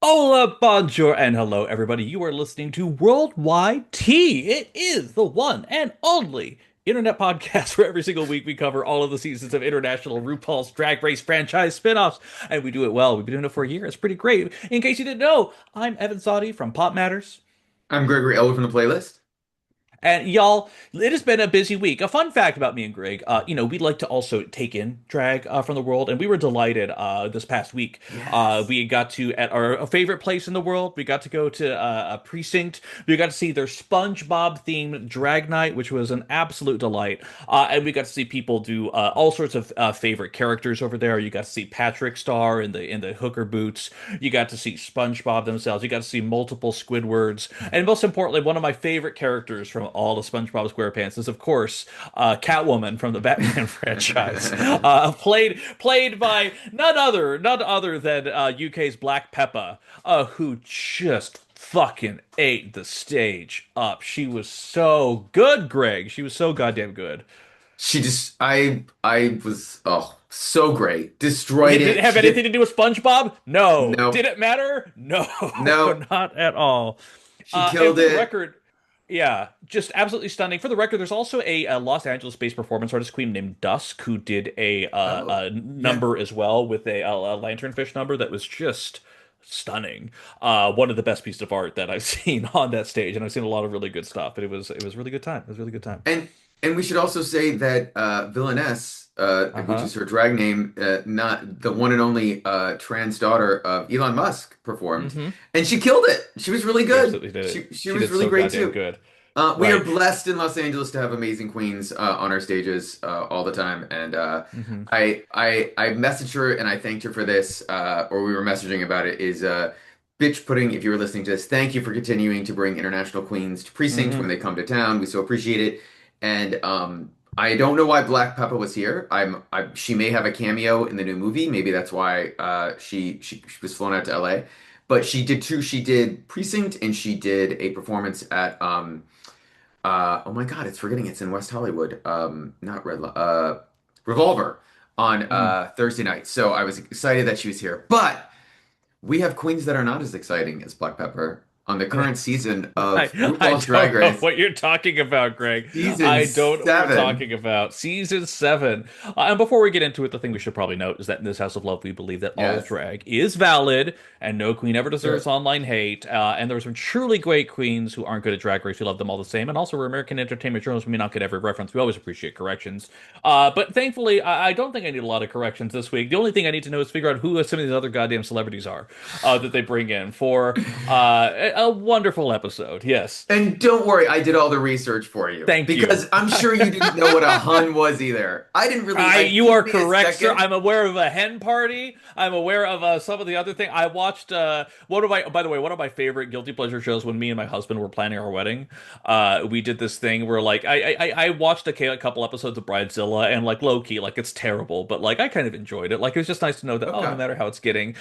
Hola, bonjour, and hello, everybody. You are listening to Worldwide Tea. It is the one and only internet podcast where every single week we cover all of the seasons of international RuPaul's Drag Race franchise spin-offs, and we do it well. We've been doing it for a year. It's pretty great. In case you didn't know, I'm Evan Sawdey from Pop Matters. I'm Gregory Ellwood from the playlist. And y'all, it has been a busy week. A fun fact about me and Greg, we like to also take in drag from the world, and we were delighted this past week. Yes. We got to, at our favorite place in the world, we got to go to a precinct. We got to see their SpongeBob themed drag night, which was an absolute delight. And we got to see people do all sorts of favorite characters over there. You got to see Patrick Star in the hooker boots. You got to see SpongeBob themselves. You got to see multiple Squidwards, and most importantly, one of my favorite characters from all the SpongeBob SquarePants is, of course, Catwoman from the Batman franchise, played by none other than UK's Black Peppa, who just fucking ate the stage up. She was so good, Greg. She was so goddamn good. I was, so great. Destroyed Did it it. have She anything did, to do with SpongeBob? No. no, Did it matter? No, no, not at all. she And killed for the it. record, yeah, just absolutely stunning. For the record, there's also a Los Angeles-based performance artist queen named Dusk who did Oh, a yeah. number as well with a lanternfish number that was just stunning. One of the best pieces of art that I've seen on that stage, and I've seen a lot of really good stuff. But it was really good time. It was a really good time. And and we should also say that Villainess, which Uh-huh. is her drag name, not the one and only trans daughter of Elon Musk, performed, Mm-hmm. and she killed it. She was really She good. absolutely did it. She She was did really so great goddamn too. good. We are Right. blessed in Los Angeles to have amazing queens on our stages all the time, and Mm-hmm. I messaged her and I thanked her for this, or we were messaging about it. Is bitch pudding? If you were listening to this, thank you for continuing to bring international queens to precinct when Mm-hmm. they come to town. We so appreciate it, and I don't know why Black Peppa was here. She may have a cameo in the new movie. Maybe that's why she was flown out to LA. But she did too. She did Precinct and she did a performance at oh my God, it's forgetting it's in West Hollywood. Not Revolver on Mm. Thursday night. So I was excited that she was here. But we have queens that are not as exciting as Black Pepper on the current season of I RuPaul's Drag don't know Race what you're talking about, Greg. season I don't know what you're 7. talking about. Season 7. And before we get into it, the thing we should probably note is that in this House of Love, we believe that all Yes. drag is valid and no queen ever deserves Sure. online hate. And there are some truly great queens who aren't good at Drag Race. We love them all the same. And also, we're American entertainment journalists. We may not get every reference. We always appreciate corrections. But thankfully, I don't think I need a lot of corrections this week. The only thing I need to know is figure out who some of these other goddamn celebrities are that they bring in for a wonderful episode. Yes. And don't worry, I did all the research for you Thank you. because I'm sure you didn't know what a Hun was either. I didn't really, You took are me a correct, sir. second. I'm aware of a hen party. I'm aware of some of the other thing. I watched by the way, one of my favorite guilty pleasure shows when me and my husband were planning our wedding. We did this thing where like I watched a couple episodes of Bridezilla and like low key, like it's terrible, but like I kind of enjoyed it. Like it was just nice to know that no Okay. matter how it's getting,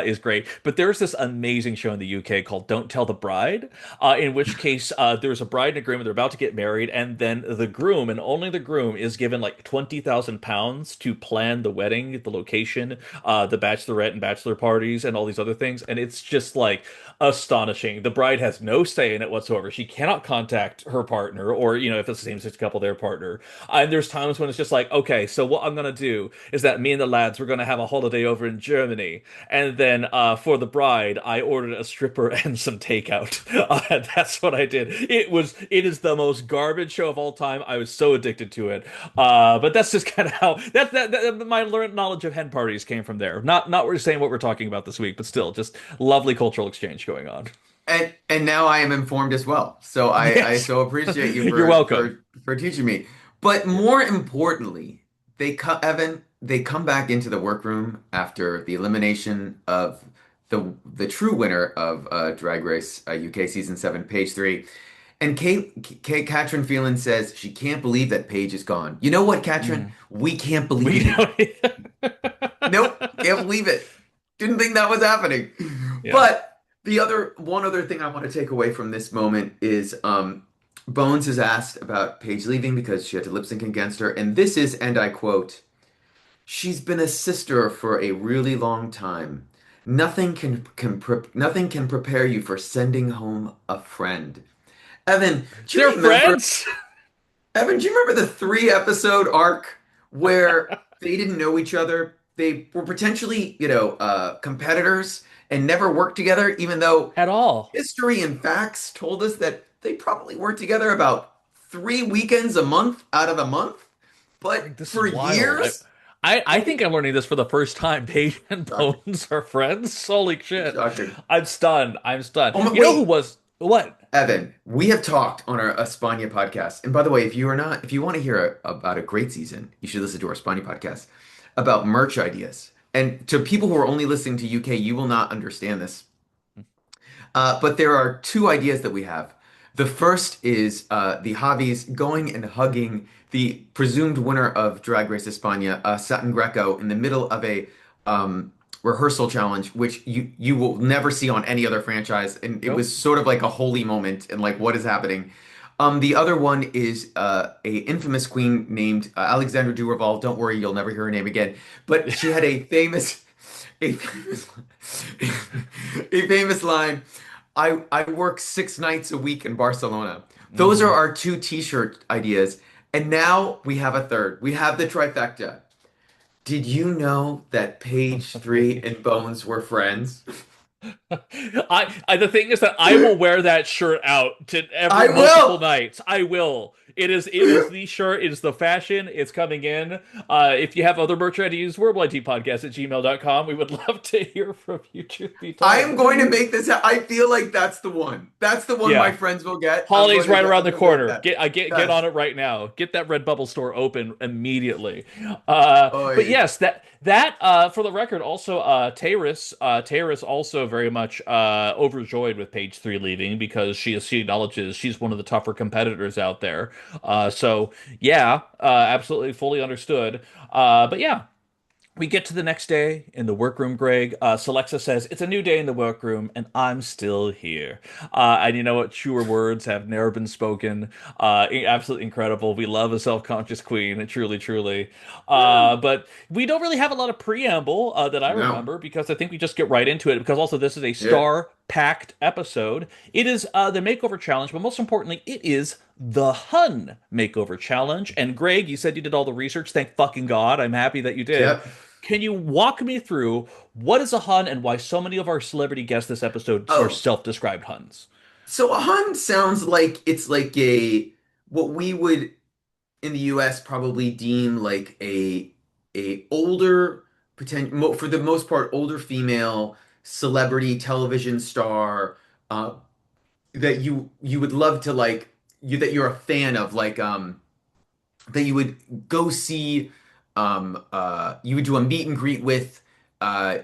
is great. But there's this amazing show in the UK called Don't Tell the Bride, in which case there's a bride and a groom, and they're about to get married, and then the groom and only the groom is given like £20,000 to plan the wedding, the location, the bachelorette and bachelor parties, and all these other things, and it's just like astonishing. The bride has no say in it whatsoever. She cannot contact her partner, or if it's the same-sex couple, their partner. And there's times when it's just like, okay, so what I'm gonna do is that me and the lads we're gonna have a holiday over in Germany, and then for the bride, I ordered a stripper and some takeout. That's what I did. It is the most garbage show of all time. I was so addicted to it. But that's just kind of how my learned knowledge of hen parties came from there. Not we're saying what we're talking about this week, but still, just lovely cultural exchange going on. And now I am informed as well. So I Yes, so appreciate you you're welcome. for teaching me. But Yeah. more importantly, they come back into the workroom after the elimination of the true winner of Drag Race UK season 7, Page 3. And Katrin Phelan says she can't believe that Paige is gone. You know what, Katrin? Mm. We can't believe We it either. know. Nope, can't believe it. Didn't think that was happening. Yeah. But the other one other thing I want to take away from this moment is Bones is asked about Paige leaving because she had to lip sync against her, and this is, and I quote, "She's been a sister for a really long time. Nothing can prepare you for sending home a friend. Evan, do They're you remember friends. Evan, do you remember the 3 episode arc where they didn't know each other? They were potentially, competitors and never worked together, even though At all. history and facts told us that they probably worked together about 3 weekends a month out of the month. But Like, this is for wild. years, I they think I'm learning this for the first time. Paige and shocking, Bones are friends. Holy shit. shocking. I'm stunned. I'm stunned. Oh, You know who wait, was what? Evan, we have talked on our Espana podcast. And by the way, if you want to hear about a great season, you should listen to our Espana podcast about merch ideas. And to people who are only listening to UK, you will not understand this. But there are 2 ideas that we have. The first is the Javis going and hugging the presumed winner of Drag Race España, Satin Greco, in the middle of a rehearsal challenge, which you will never see on any other franchise, and it Nope. was sort of like a holy moment, and like what is happening. The other one is a infamous queen named Alexandra Dureval. Don't worry, you'll never hear her name again. But she had a famous, a famous line. I work 6 nights a week in Barcelona. Those are Hmm. our 2 t-shirt ideas. And now we have a third. We have the trifecta. Did you know that Page 3 and Bones were friends? The thing is that I will wear that shirt out to every I multiple will. nights. I will. It is the shirt, it is the fashion, it's coming in. If you have other merch ideas, worldwideteapod.bsky.social at gmail.com. We would love to hear from you, truth be I am told. going to make this. I feel like that's the one. That's the one my Yeah. friends will get. I'm Holidays going to right get. around I'm the going to get corner. that. Get Yes. on it right now. Get that Redbubble store open immediately. But Oy. yes, that for the record, also Taris also very much overjoyed with Page 3 leaving because she acknowledges she's one of the tougher competitors out there. So yeah, absolutely fully understood. But yeah, we get to the next day in the workroom, Greg. Celexa says, "It's a new day in the workroom, and I'm still here." And you know what? Truer words have never been spoken. Absolutely incredible. We love a self-conscious queen, truly, truly. Woo. But we don't really have a lot of preamble that I No. remember because I think we just get right into it because also this is a Yeah. star-packed episode. It is the makeover challenge, but most importantly, it is the Hun makeover challenge. And Greg, you said you did all the research. Thank fucking God. I'm happy that you did. Yep. Can you walk me through what is a Hun and why so many of our celebrity guests this episode are Oh, self-described Huns? so a Hun sounds like it's like a what we would in the US probably deem like a older for the most part older female celebrity television star uh that you would love to like you that you're a fan of like that you would go see you would do a meet and greet with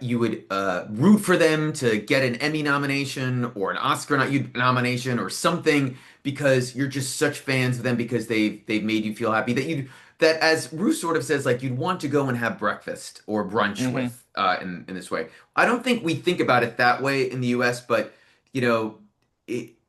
you would root for them to get an Emmy nomination or an Oscar nomination or something because you're just such fans of them because they've made you feel happy that as Ruth sort of says like you'd want to go and have breakfast or brunch Hmm. with in this way. I don't think we think about it that way in the US, but you know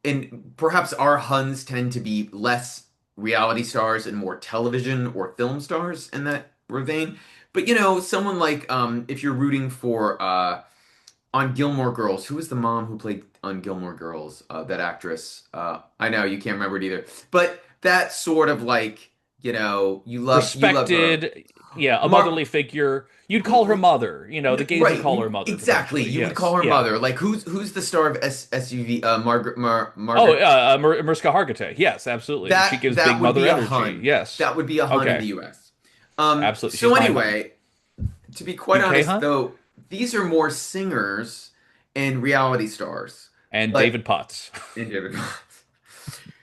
and perhaps our Huns tend to be less reality stars and more television or film stars in that vein. But someone like if you're rooting for on Gilmore Girls, who was the mom who played on Gilmore Girls? That actress. I know you can't remember it either. But that sort of like, you love her. Respected, yeah, a Mar motherly figure. You'd call her who mother. The gays would right, call her mother exactly. potentially. You would Yes, call her yeah. mother. Like who's the star of SUV Oh, Margaret Mariska Hargitay. Yes, absolutely. She that gives big that would mother be a energy. Hun. Yes. That would be a Hun in Okay. the US. Absolutely. She's So my Hun. anyway, to be quite UK honest, Hun though, these are more singers and reality stars. and But David Potts. and David.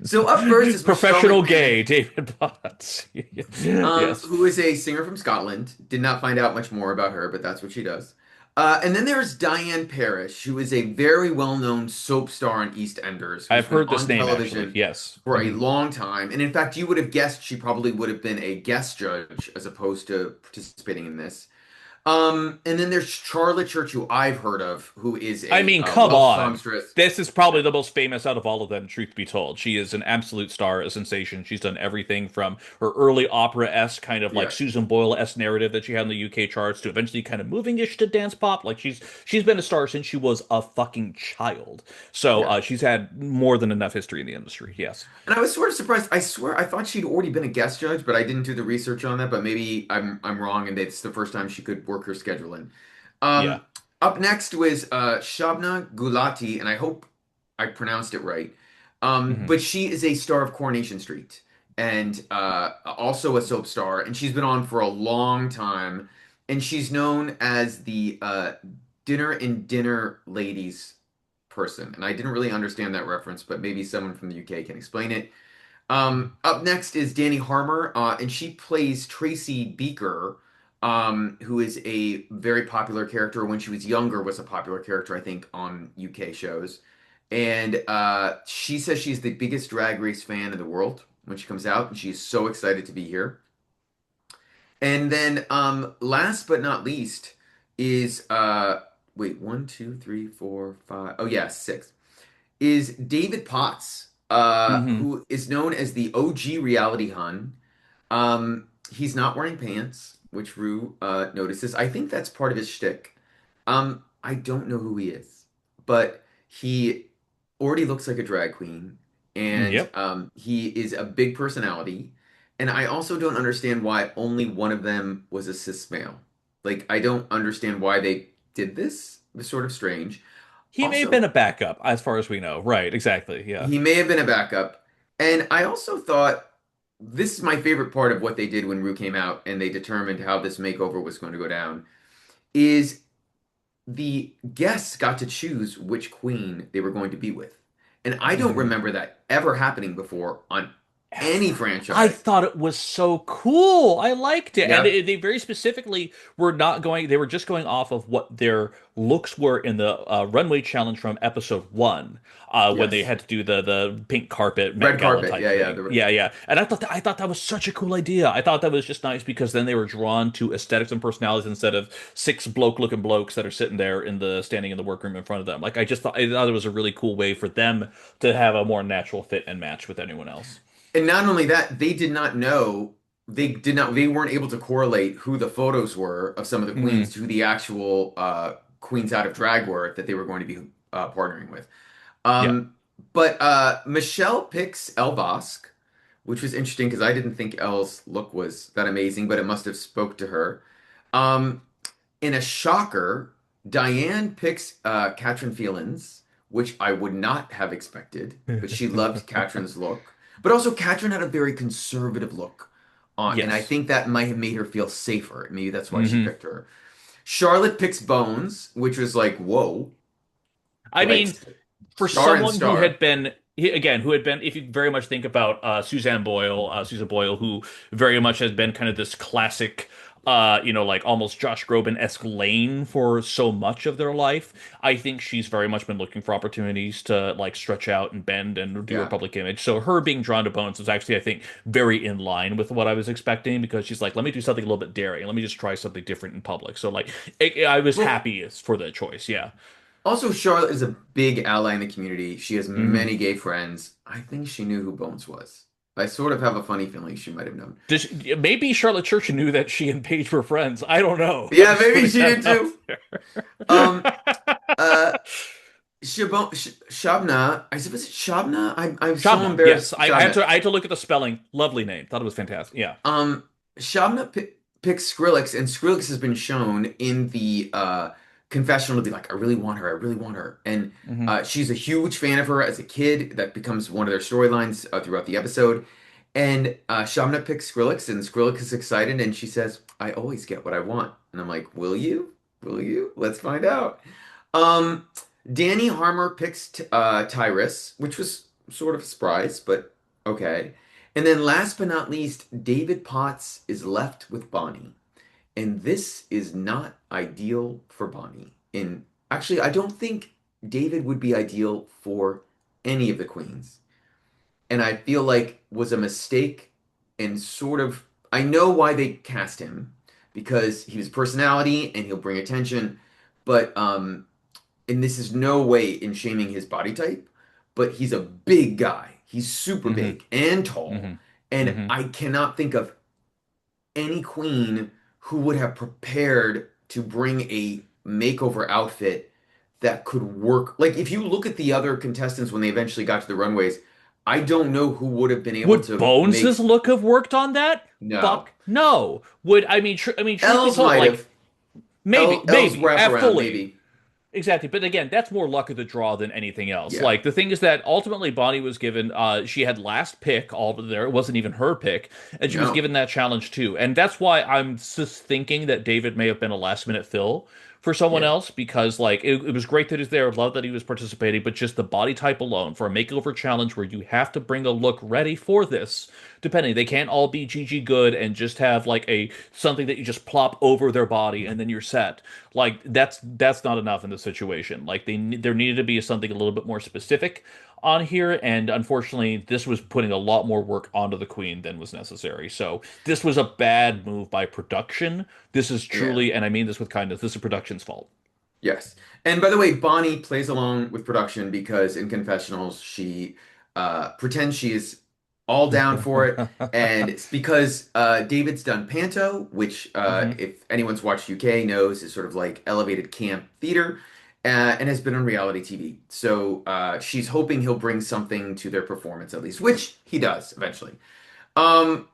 So up first is Michelle Professional McManus, gay David Potts. Yes. who is a singer from Scotland. Did not find out much more about her, but that's what she does. And then there's Diane Parish, who is a very well-known soap star on EastEnders, who's I've been heard this on name actually. television Yes. for a Hmm. long time. And in fact, you would have guessed she probably would have been a guest judge as opposed to participating in this. And then there's Charlotte Church, who I've heard of, who is I a mean, come wealth on. songstress. This is probably the most famous out of all of them, truth be told. She is an absolute star, a sensation. She's done everything from her early opera-esque kind of like Yeah, Susan Boyle-esque narrative that she had in the UK charts to eventually kind of moving-ish to dance pop. Like she's been a star since she was a fucking child. So yeah. she's had more than enough history in the industry. Yes. And I was sort of surprised. I swear I thought she'd already been a guest judge, but I didn't do the research on that. But maybe I'm wrong, and it's the first time she could work her schedule in. Yeah. Up next was Shobna Gulati, and I hope I pronounced it right. Hmm. But she is a star of Coronation Street and also a soap star, and she's been on for a long time. And she's known as the dinner and dinner ladies person. And I didn't really understand that reference, but maybe someone from the UK can explain it. Up next is Dani Harmer, and she plays Tracy Beaker, who is a very popular character. When she was younger, was a popular character, I think, on UK shows. And she says she's the biggest Drag Race fan in the world when she comes out, and she's so excited to be here. And then, last but not least, is wait, one, two, three, four, five. Oh yeah, six is David Potts, Hmm. who is known as the OG reality Hun. He's not wearing pants, which Rue notices. I think that's part of his shtick. I don't know who he is, but he already looks like a drag queen, and Yep. he is a big personality. And I also don't understand why only one of them was a cis male. Like, I don't understand why they did this. It was sort of strange. He may have been Also, a backup, as far as we know. Right, exactly. Yeah. he may have been a backup. And I also thought this is my favorite part of what they did when Rue came out and they determined how this makeover was going to go down is the guests got to choose which queen they were going to be with. And I don't Mhm. remember that ever happening before on any Ever. I franchise. thought it was so cool. I liked it. And Yep. they very specifically were not going, they were just going off of what their looks were in the runway challenge from episode one, when they Yes. had to do the pink carpet Met Red Gala carpet. type Yeah, yeah. thing. Yeah, yeah. And I thought that was such a cool idea. I thought that was just nice because then they were drawn to aesthetics and personalities instead of six bloke looking blokes that are sitting there standing in the workroom in front of them. Like I thought it was a really cool way for them to have a more natural fit and match with anyone else. And not only that, they did not know, they weren't able to correlate who the photos were of some of the queens Hmm. to who the actual queens out of drag were that they were going to be partnering with. Yeah. But Michelle picks Elle Vosque, which was interesting because I didn't think Elle's look was that amazing, but it must have spoke to her. Um, in a shocker, Diane picks Katrin Feelings, which I would not have expected, but she loved Katrin's look. But also, Katrin had a very conservative look on, and I Yes. think that might have made her feel safer. Maybe that's why she Hmm. picked her. Charlotte picks Bones, which was like, whoa, I like mean, for star and someone who star. had been again who had been, if you very much think about Susan Boyle, who very much has been kind of this classic, like almost Josh Groban-esque lane for so much of their life. I think she's very much been looking for opportunities to like stretch out and bend and do her Yeah. public image. So her being drawn to Bones was actually, I think, very in line with what I was expecting because she's like, let me do something a little bit daring. Let me just try something different in public. So like, I was Well, happy for the choice. Yeah. also, Charlotte is a big ally in the community. She has Hmm. many gay friends. I think she knew who Bones was. I sort of have a funny feeling she might have known. Maybe Charlotte Church knew that she and Paige were friends. I don't know. I'm Yeah, just maybe putting she did that out too. there. Um, uh, Shabna, I suppose it's Shabna. I'm so Shobna, yes, embarrassed. Shabna. I had to look at the spelling. Lovely name. Thought it was fantastic. Yeah. Um, Shabna picks Skrillex, and Skrillex has been shown in the confessional to be like, I really want her, I really want her. And Hmm. she's a huge fan of her as a kid. That becomes one of their storylines throughout the episode. And Shabna picks Skrillex, and Skrillex is excited, and she says, I always get what I want. And I'm like, will you? Will you? Let's find out. Um, Dani Harmer picks Tyrus, which was sort of a surprise, but okay. And then last but not least, David Potts is left with Bonnie. And this is not ideal for Bonnie. And actually, I don't think David would be ideal for any of the queens. And I feel like was a mistake and sort of I know why they cast him because he was personality and he'll bring attention. But and this is no way in shaming his body type, but he's a big guy. He's super Hmm. big and tall. Hmm. And Hmm. I cannot think of any queen who would have prepared to bring a makeover outfit that could work. Like if you look at the other contestants when they eventually got to the runways, I don't know who would have been able Would to Bones's make look have worked on that? no. Fuck no. Would I mean, truth be L's told, might like have. L's maybe, wraparound fully. maybe. Exactly, but again, that's more luck of the draw than anything else. Yeah. Like the thing is that ultimately Bonnie was given, she had last pick all there. It wasn't even her pick, and she was No. given that challenge too. And that's why I'm just thinking that David may have been a last minute fill for someone Yeah. else because like it was great that he's there, love that he was participating, but just the body type alone for a makeover challenge where you have to bring a look ready for this. Depending, they can't all be GG good and just have like a something that you just plop over their body and then you're set. Like that's not enough in this situation. Like there needed to be something a little bit more specific on here, and unfortunately, this was putting a lot more work onto the queen than was necessary. So this was a bad move by production. This is Yeah. truly, and I mean this with kindness, this is production's fault. Yes. And by the way, Bonnie plays along with production because in confessionals, she pretends she is all down for it. And it's because David's done Panto, which, Hmm. if anyone's watched UK, knows is sort of like elevated camp theater and has been on reality TV. So she's hoping he'll bring something to their performance at least, which he does eventually. Um,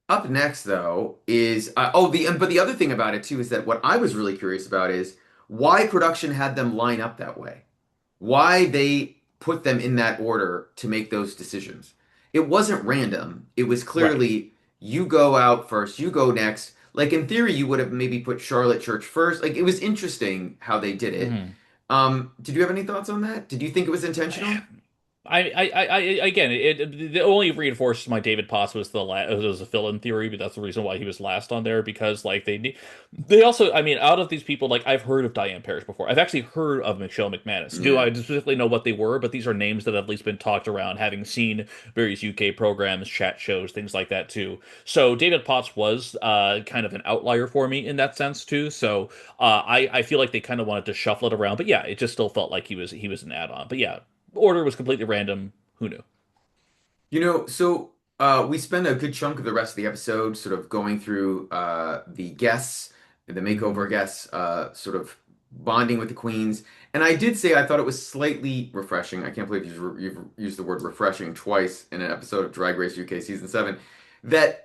Up next, though, is but the other thing about it too is that what I was really curious about is why production had them line up that way, why they put them in that order to make those decisions. It wasn't random. It was Right. clearly you go out first, you go next. Like in theory, you would have maybe put Charlotte Church first. Like it was interesting how they did it. Hmm. Did you have any thoughts on that? Did you think it was intentional? Again, it only reinforces my David Potts was a fill-in theory, but that's the reason why he was last on there because like they also I mean out of these people like I've heard of Diane Parish before. I've actually heard of Michelle McManus. Do Yeah. I specifically know what they were? But these are names that have at least been talked around, having seen various UK programs, chat shows, things like that too. So David Potts was kind of an outlier for me in that sense too. So I feel like they kind of wanted to shuffle it around, but yeah, it just still felt like he was an add-on. But yeah, order was completely random. Who knew? We spend a good chunk of the rest of the episode sort of going through the guests, the Hmm. makeover guests, sort of bonding with the queens. And I did say I thought it was slightly refreshing. I can't believe you've used the word refreshing twice in an episode of Drag Race UK season 7. That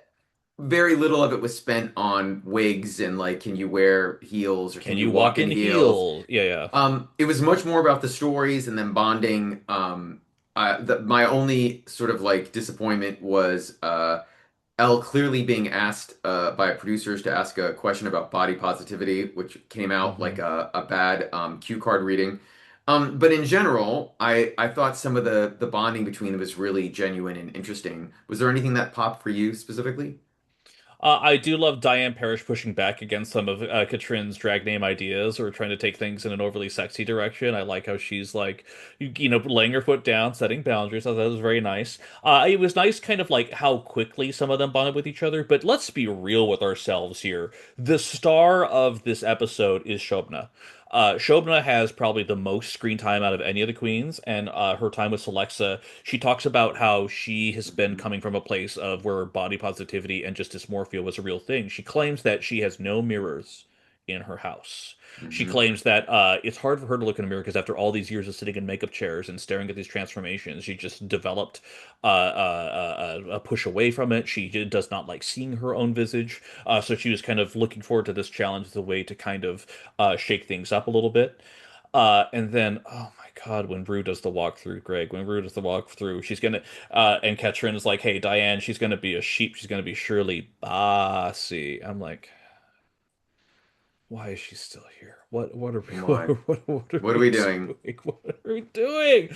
very little of it was spent on wigs and like, can you wear heels or can Can you you walk walk in in heels? heels? Yeah, yeah. It was much more about the stories and then bonding. My only sort of like disappointment was Elle clearly being asked by producers to ask a question about body positivity, which came out like Hmm. a bad cue card reading. But in general, I thought some of the bonding between them was really genuine and interesting. Was there anything that popped for you specifically? I do love Diane Parish pushing back against some of Katrin's drag name ideas or trying to take things in an overly sexy direction. I like how she's like, laying her foot down, setting boundaries. I thought that was very nice. It was nice, kind of like how quickly some of them bonded with each other. But let's be real with ourselves here. The star of this episode is Shobna. Shobna has probably the most screen time out of any of the queens, and her time with Celexa, she talks about how she has been Mhm. coming from a place of where body positivity and just dysmorphia was a real thing. She claims that she has no mirrors in her house. She Mhm. claims that it's hard for her to look in a mirror because after all these years of sitting in makeup chairs and staring at these transformations, she just developed a push away from it. She does not like seeing her own visage. So she was kind of looking forward to this challenge as a way to kind of shake things up a little bit. And then, oh my God, when Rue does the walkthrough, Greg, when Rue does the walkthrough, she's gonna, and Ketrin is like, hey, Diane, she's gonna be a sheep. She's gonna be Shirley Bossy. I'm like, why is she still here? What are we, Come what, on. what are What are we we doing? doing? What are we doing?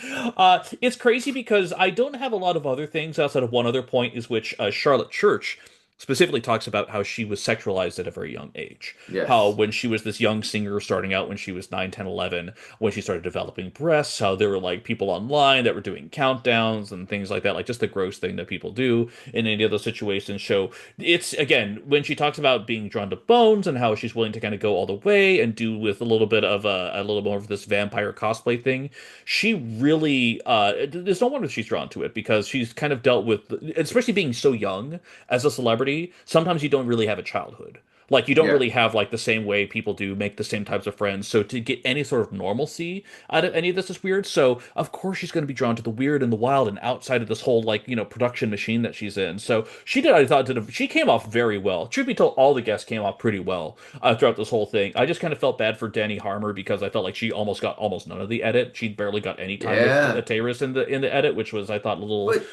It's crazy because I don't have a lot of other things outside of one other point is which Charlotte Church specifically talks about how she was sexualized at a very young age. How Yes. when she was this young singer starting out when she was 9, 10, 11, when she started developing breasts, how there were like people online that were doing countdowns and things like that, like just the gross thing that people do in any of those situations. So it's again, when she talks about being drawn to bones and how she's willing to kind of go all the way and do with a little bit of a little more of this vampire cosplay thing, she really there's no wonder she's drawn to it because she's kind of dealt with, especially being so young as a celebrity, sometimes you don't really have a childhood. Like you don't Yeah. really have like the same way people do make the same types of friends. So to get any sort of normalcy out of any of this is weird. So of course she's going to be drawn to the weird and the wild and outside of this whole like production machine that she's in. So she did. I thought she came off very well. Truth be told, all the guests came off pretty well throughout this whole thing. I just kind of felt bad for Dani Harmer because I felt like she almost got almost none of the edit. She barely got any time with Yeah. Tyrus in the edit, which was I thought a little But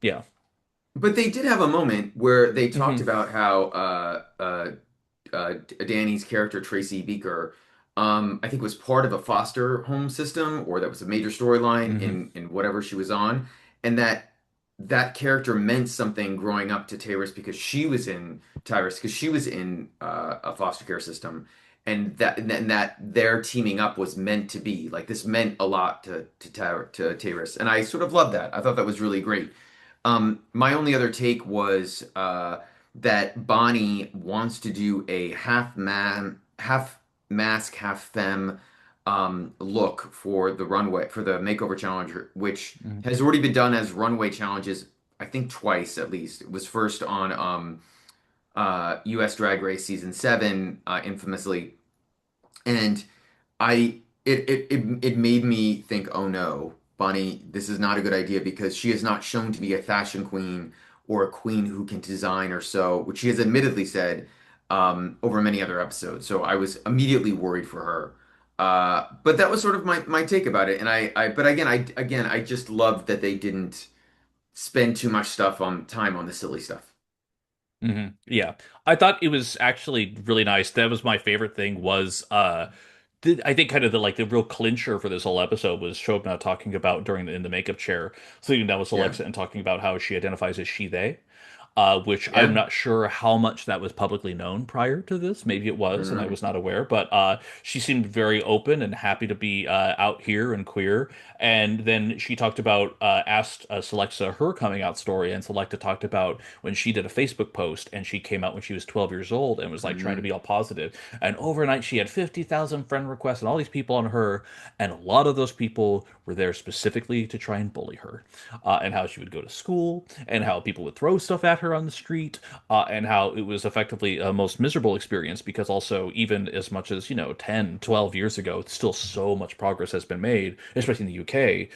yeah. but they did have a moment where they talked Hmm. about how Danny's character Tracy Beaker, I think was part of a foster home system, or that was a major storyline Hmm. in whatever she was on, and that character meant something growing up to Tyrus because she was in a foster care system, and that their teaming up was meant to be like this meant a lot to Tyrus, and I sort of loved that. I thought that was really great. My only other take was that Bonnie wants to do a half man, half mask, half femme look for the runway for the makeover challenge, which has already been done as runway challenges, I think twice at least. It was first on US Drag Race season 7, infamously, and it made me think, oh no, Bonnie, this is not a good idea because she is not shown to be a fashion queen or a queen who can design or sew, which she has admittedly said over many other episodes. So I was immediately worried for her. But that was sort of my take about it. And but again, I just loved that they didn't spend too much stuff on time on the silly stuff. Yeah. I thought it was actually really nice. That was my favorite thing was I think kind of the like the real clincher for this whole episode was Shobna talking about during in the makeup chair, sitting down with Yeah. Alexa and talking about how she identifies as she they. Which I'm Yeah. not sure how much that was publicly known prior to this. Maybe it was, and I Mhm. was not aware. But she seemed very open and happy to be out here and queer. And then she talked about asked Celexa her coming out story, and Selecta talked about when she did a Facebook post and she came out when she was 12 years old and was like trying to Mhm. be all positive. And overnight she had 50,000 friend requests and all these people on her, and a lot of those people were there specifically to try and bully her, and how she would go to school and how people would throw stuff at her on the street, and how it was effectively a most miserable experience because also even as much as 10, 12 years ago, still so much progress has been made, especially in the UK,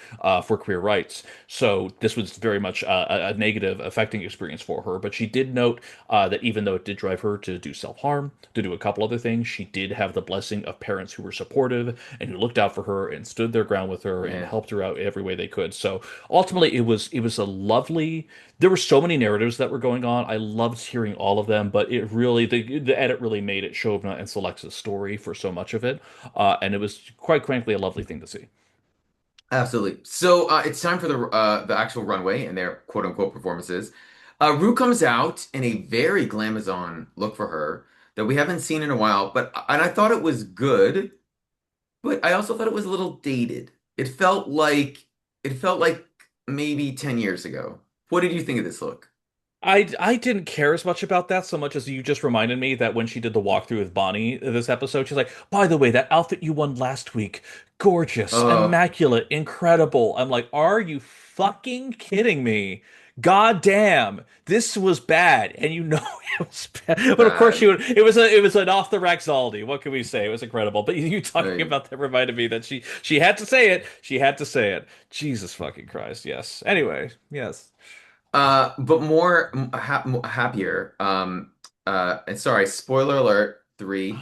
for queer rights. So this was very much a negative affecting experience for her, but she did note that even though it did drive her to do self-harm, to do a couple other things, she did have the blessing of parents who were supportive and who looked out for her and stood their ground with her and Yeah. helped her out every way they could. So ultimately it was a lovely, there were so many narratives that were going on. I loved hearing all of them, but it really the edit really made it Shobna and Selexa's story for so much of it, and it was quite frankly a lovely thing to see. Absolutely. So it's time for the actual runway and their quote unquote performances. Rue comes out in a very glamazon look for her that we haven't seen in a while, but and I thought it was good, but I also thought it was a little dated. It felt like maybe 10 years ago. What did you think of this look? I didn't care as much about that so much as you just reminded me that when she did the walkthrough with Bonnie this episode, she's like, by the way, that outfit you won last week, gorgeous, Uh, immaculate, incredible. I'm like, are you fucking kidding me? God damn, this was bad, and you know it was bad. But of course, bad. it was an off the rack Zaldi. What can we say? It was incredible. But you talking Right. about that reminded me that she had to say it. She had to say it. Jesus fucking Christ. Yes. Anyway, yes. But happier. And sorry, spoiler alert. Three,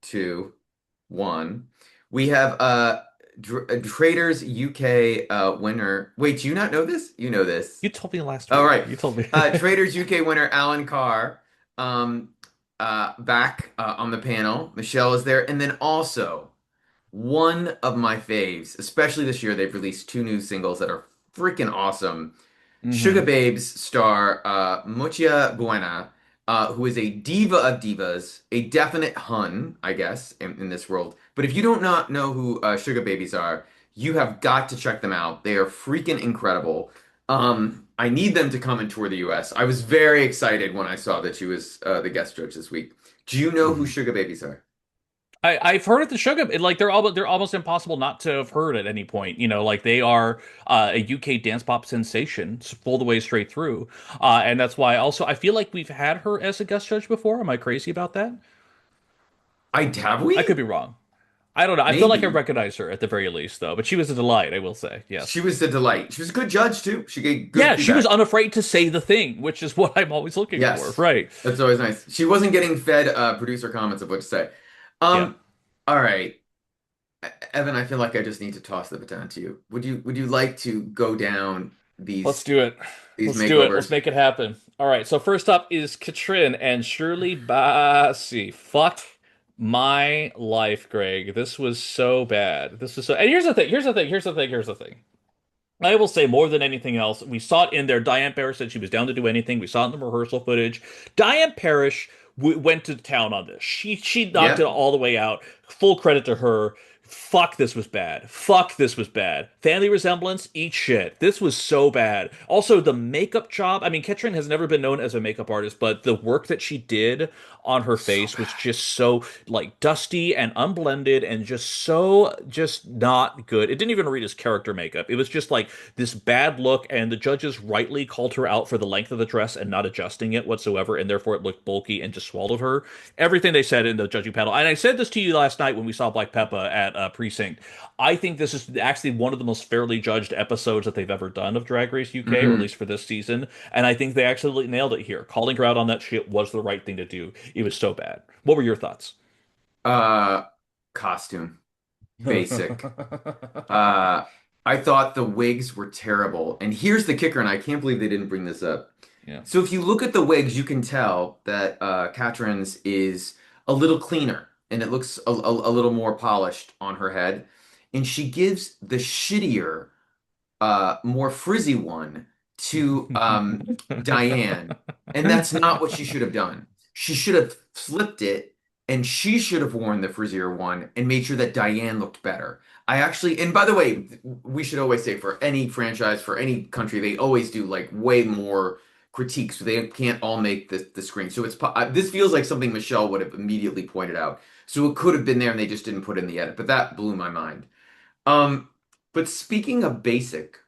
two, one. We have Traders UK winner. Wait, do you not know this? You know this. You told me last All week. right. You told me. Traders UK winner Alan Carr um back on the panel. Michelle is there, and then also one of my faves, especially this year, they've released two new singles that are freaking awesome. Hmm. Sugababes star Mutya Buena, who is a diva of divas, a definite Hun, I guess, in this world. But if you don't not know who Sugababes are, you have got to check them out. They are freaking incredible. I need them to come and tour the US. I was very excited when I saw that she was the guest judge this week. Do you know who Hmm. Sugababes are? I've heard of the Sugar, like they're almost impossible not to have heard at any point. Like they are a UK dance pop sensation, full the way straight through, and that's why also I feel like we've had her as a guest judge before. Am I crazy about that? Have I could we? be wrong. I don't know. I feel like I Maybe. recognize her at the very least, though. But she was a delight, I will say. She Yes. was a delight. She was a good judge too. She gave good Yeah, she was feedback. unafraid to say the thing, which is what I'm always looking for. Yes. Right. That's always nice. She wasn't getting fed producer comments of what to say. Yeah. Um, all right. Evan, I feel like I just need to toss the baton to you. Would you like to go down Let's these do it. these Let's do it. Let's makeovers? make it happen. All right. So first up is Katrin and Shirley Bassey. Fuck my life, Greg. This was so bad. This was so. And here's the thing. Here's the thing. Here's the thing. Here's the thing. I will say more than anything else, we saw it in there. Diane Parish said she was down to do anything. We saw it in the rehearsal footage. Diane Parish went to town on this. She knocked it Yep. all the way out. Full credit to her. Fuck, this was bad. Fuck, this was bad. Family resemblance, eat shit. This was so bad. Also, the makeup job. I mean, Ketrin has never been known as a makeup artist, but the work that she did on her So face was bad. just so like dusty and unblended and just not good. It didn't even read as character makeup. It was just like this bad look, and the judges rightly called her out for the length of the dress and not adjusting it whatsoever, and therefore it looked bulky and just swallowed her. Everything they said in the judging panel, and I said this to you last night when we saw Black Peppa at Precinct. I think this is actually one of the most fairly judged episodes that they've ever done of Drag Race UK, or at Hmm. least for this season. And I think they actually nailed it here. Calling her out on that shit was the right thing to do. It was so bad. What were your thoughts? Uh, Costume. Basic. Uh, I thought the wigs were terrible. And here's the kicker, and I can't believe they didn't bring this up. Yeah. So if you look at the wigs, you can tell that Katrin's is a little cleaner and it looks a little more polished on her head. And she gives the shittier, more frizzy one to Diane. And that's not what she should have done. She should have flipped it and she should have worn the frizzier one and made sure that Diane looked better. I actually, and by the way, we should always say for any franchise, for any country, they always do like way more critiques. So they can't all make the screen. So this feels like something Michelle would have immediately pointed out. So it could have been there and they just didn't put in the edit. But that blew my mind. Um, but speaking of basic,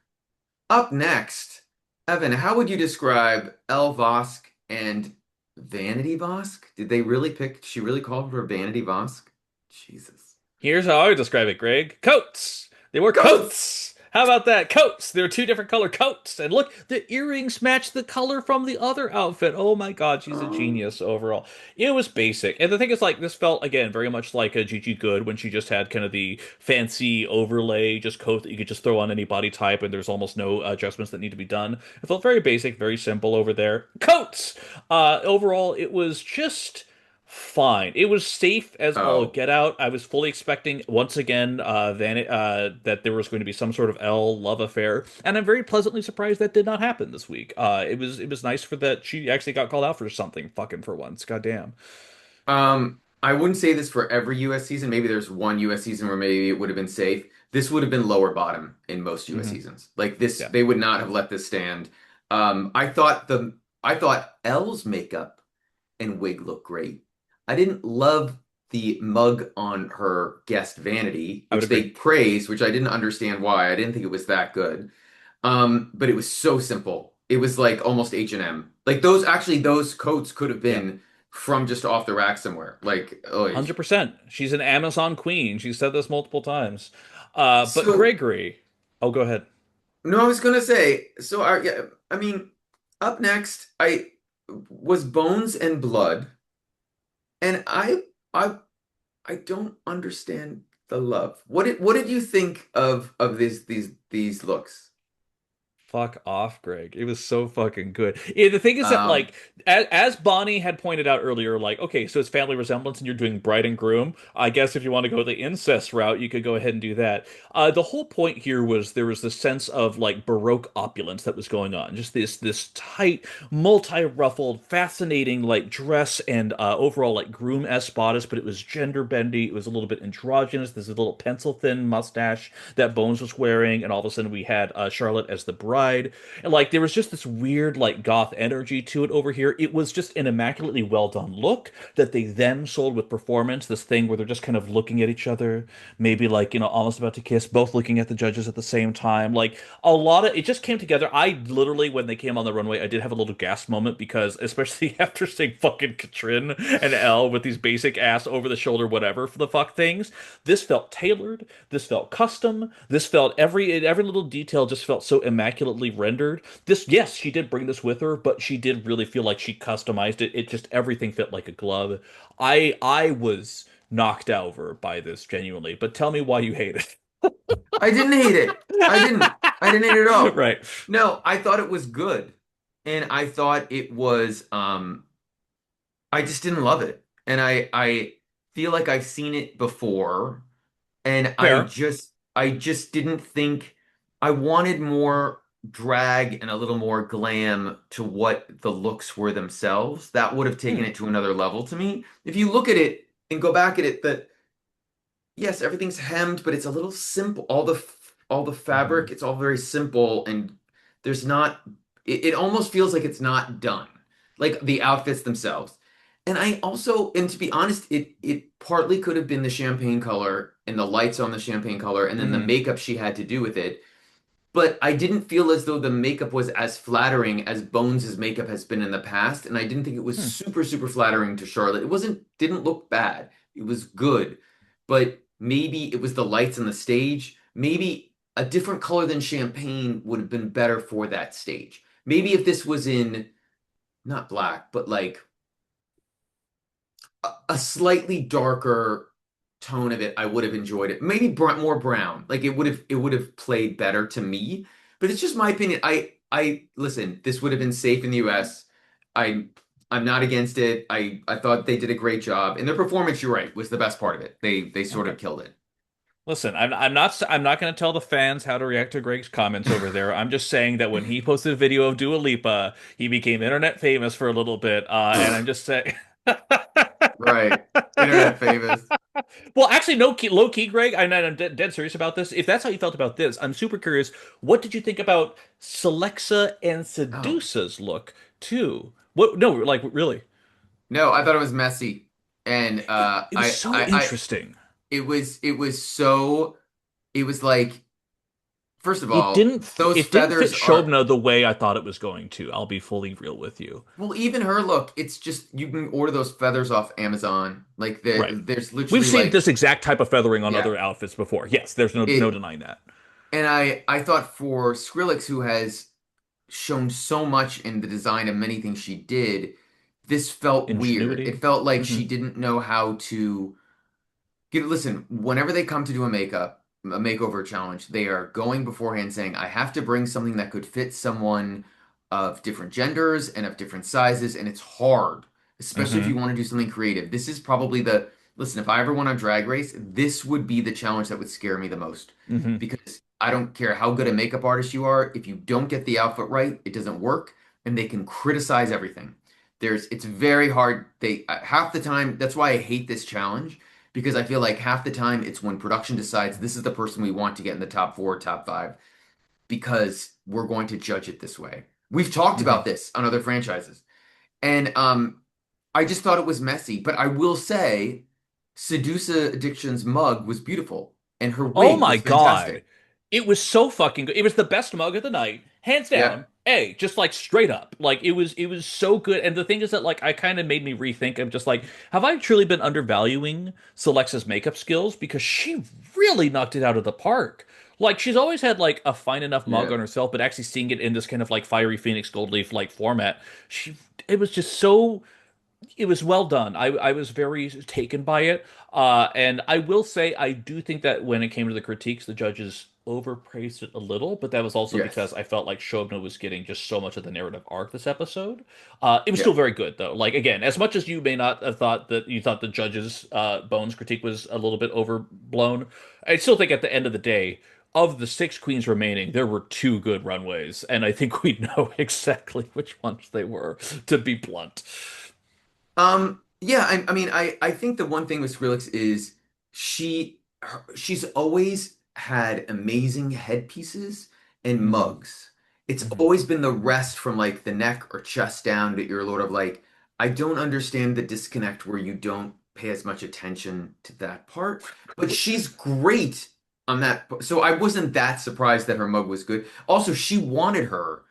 up next, Evan, how would you describe Elle Vosque and Vanity Vosque? Did they really pick? She really called her Vanity Vosque? Jesus. Here's how I would describe it, Greg. Coats. They wore Goats! coats. How about that? Coats. There are two different color coats. And look, the earrings match the color from the other outfit. Oh my God, she's a Oh, genius overall. It was basic. And the thing is, like, this felt, again, very much like a Gigi Good when she just had kind of the fancy overlay, just coat that you could just throw on any body type, and there's almost no adjustments that need to be done. It felt very basic, very simple over there. Coats! Overall, it was just fine. It was safe as all oh. get out. I was fully expecting once again that there was going to be some sort of L love affair, and I'm very pleasantly surprised that did not happen this week. It was nice for that she actually got called out for something fucking for once. God damn. I wouldn't say this for every US season. Maybe there's one US season where maybe it would have been safe. This would have been lower bottom in most US Hmm. seasons. Like this, Yeah, they would not have let this stand. I thought Elle's makeup and wig looked great. I didn't love the mug on her guest vanity, I would which they agree. praised, which I didn't understand why. I didn't think it was that good. But it was so simple. It was like almost H&M. Like those coats could have Yeah, been from just off the rack somewhere. Like, oh, 100%. She's an Amazon queen. She said this multiple times. But so Gregory. Oh, go ahead. no, I was gonna say, so yeah, I mean, up next, I was Bones and Blood, and I I don't understand the love. What did you think of these looks? Fuck off, Greg. It was so fucking good. Yeah, the thing is that, Um, like, as Bonnie had pointed out earlier, like, okay, so it's family resemblance and you're doing bride and groom. I guess if you want to go the incest route, you could go ahead and do that. The whole point here was there was this sense of like Baroque opulence that was going on. Just this tight, multi-ruffled, fascinating like dress and overall like groom-esque bodice, but it was gender bendy. It was a little bit androgynous. There's a little pencil thin mustache that Bones was wearing, and all of a sudden we had Charlotte as the bride, and like there was just this weird like goth energy to it over here. It was just an immaculately well done look that they then sold with performance. This thing where they're just kind of looking at each other, maybe like almost about to kiss, both looking at the judges at the same time. Like a lot of it just came together. I literally, when they came on the runway, I did have a little gasp moment because, especially after seeing fucking Katrin and Elle with these basic ass over the shoulder whatever for the fuck things, this felt tailored. This felt custom. This felt every little detail just felt so immaculately rendered. This, yes, she did bring this with her, but she did really feel like she customized it. It just everything fit like a glove. I was knocked over by this genuinely, but tell me why you hate it. I didn't hate it. I didn't. I didn't hate it at all. Right. No, I thought it was good. And I thought it was I just didn't love it. And I feel like I've seen it before and Fair. I just didn't think I wanted more drag and a little more glam to what the looks were themselves. That would have taken Hmm. it to another level to me. If you look at it and go back at it, that yes, everything's hemmed, but it's a little simple. All the Hmm. fabric, it's all very simple, and there's not. It almost feels like it's not done, like the outfits themselves. And I also, and to be honest, it partly could have been the champagne color and the lights on the champagne color, and then the Hmm. makeup she had to do with it. But I didn't feel as though the makeup was as flattering as Bones's makeup has been in the past, and I didn't think it was Hmm. super flattering to Charlotte. It didn't look bad. It was good. But maybe it was the lights on the stage. Maybe a different color than champagne would have been better for that stage. Maybe if this was in not black, but like a slightly darker tone of it, I would have enjoyed it. Maybe more brown. Like it would have played better to me. But it's just my opinion. I listen, this would have been safe in the US. I I'm not against it. I thought they did a great job. And their performance, you're right, was the best part of it. They sort Okay. of killed it. Listen, I'm not going to tell the fans how to react to Greg's comments over there. I'm just saying that when he posted a video of Dua Lipa, he became internet famous for a little bit, and I'm just saying. Right. Internet famous. Well, actually, no key, low key, Greg. I'm dead serious about this. If that's how you felt about this, I'm super curious. What did you think about Celexa and Oh. Sedusa's look too? What? No, like really, No, I thought it was messy. And it was so interesting. it was so it was like first of all, those It didn't fit feathers are Shobna the way I thought it was going to. I'll be fully real with you. well, even her look, it's just you can order those feathers off Amazon. Like Right. there's We've literally seen like this exact type of feathering on yeah. other outfits before. Yes, there's no It denying that. and I thought for Skrillex, who has shown so much in the design of many things she did, this felt weird. Ingenuity. It felt like Hmm. she didn't know how to listen, whenever they come to do a makeover challenge, they are going beforehand saying, I have to bring something that could fit someone of different genders and of different sizes, and it's hard, especially if you Hmm. want to do something creative. This is probably listen, if I ever went on Drag Race, this would be the challenge that would scare me the most. Hmm. Because I don't care how good a makeup artist you are, if you don't get the outfit right, it doesn't work, and they can criticize everything. It's very hard. Half the time, that's why I hate this challenge because I feel like half the time it's when production decides this is the person we want to get in the top four, top five, because we're going to judge it this way. We've talked Hmm. about this on other franchises, and I just thought it was messy. But I will say, Sedusa Addiction's mug was beautiful, and her Oh wig my was God. fantastic. It was so fucking good. It was the best mug of the night, hands Yeah, down. A, just like straight up. Like it was so good. And the thing is that like I kind of made me rethink of just like, have I truly been undervaluing Celexa's makeup skills? Because she really knocked it out of the park. Like she's always had like a fine enough mug yeah. on herself, but actually seeing it in this kind of like fiery Phoenix Gold Leaf like format, she it was just so it was well done. I was very taken by it. And I will say I do think that when it came to the critiques, the judges overpraised it a little, but that was also because Yes. I felt like Shobna was getting just so much of the narrative arc this episode. It was Yeah. still very good though. Like again, as much as you may not have thought that you thought the judge's Bones critique was a little bit overblown, I still think at the end of the day, of the six queens remaining, there were two good runways, and I think we know exactly which ones they were, to be blunt. Yeah, I mean, I think the one thing with Skrillex is she's always had amazing headpieces and Hmm. mugs. It's Hmm. always been the rest from like the neck or chest down that you're a lot of like, I don't understand the disconnect where you don't pay as much attention to that part. But she's great on that. So I wasn't that surprised that her mug was good. Also, she wanted her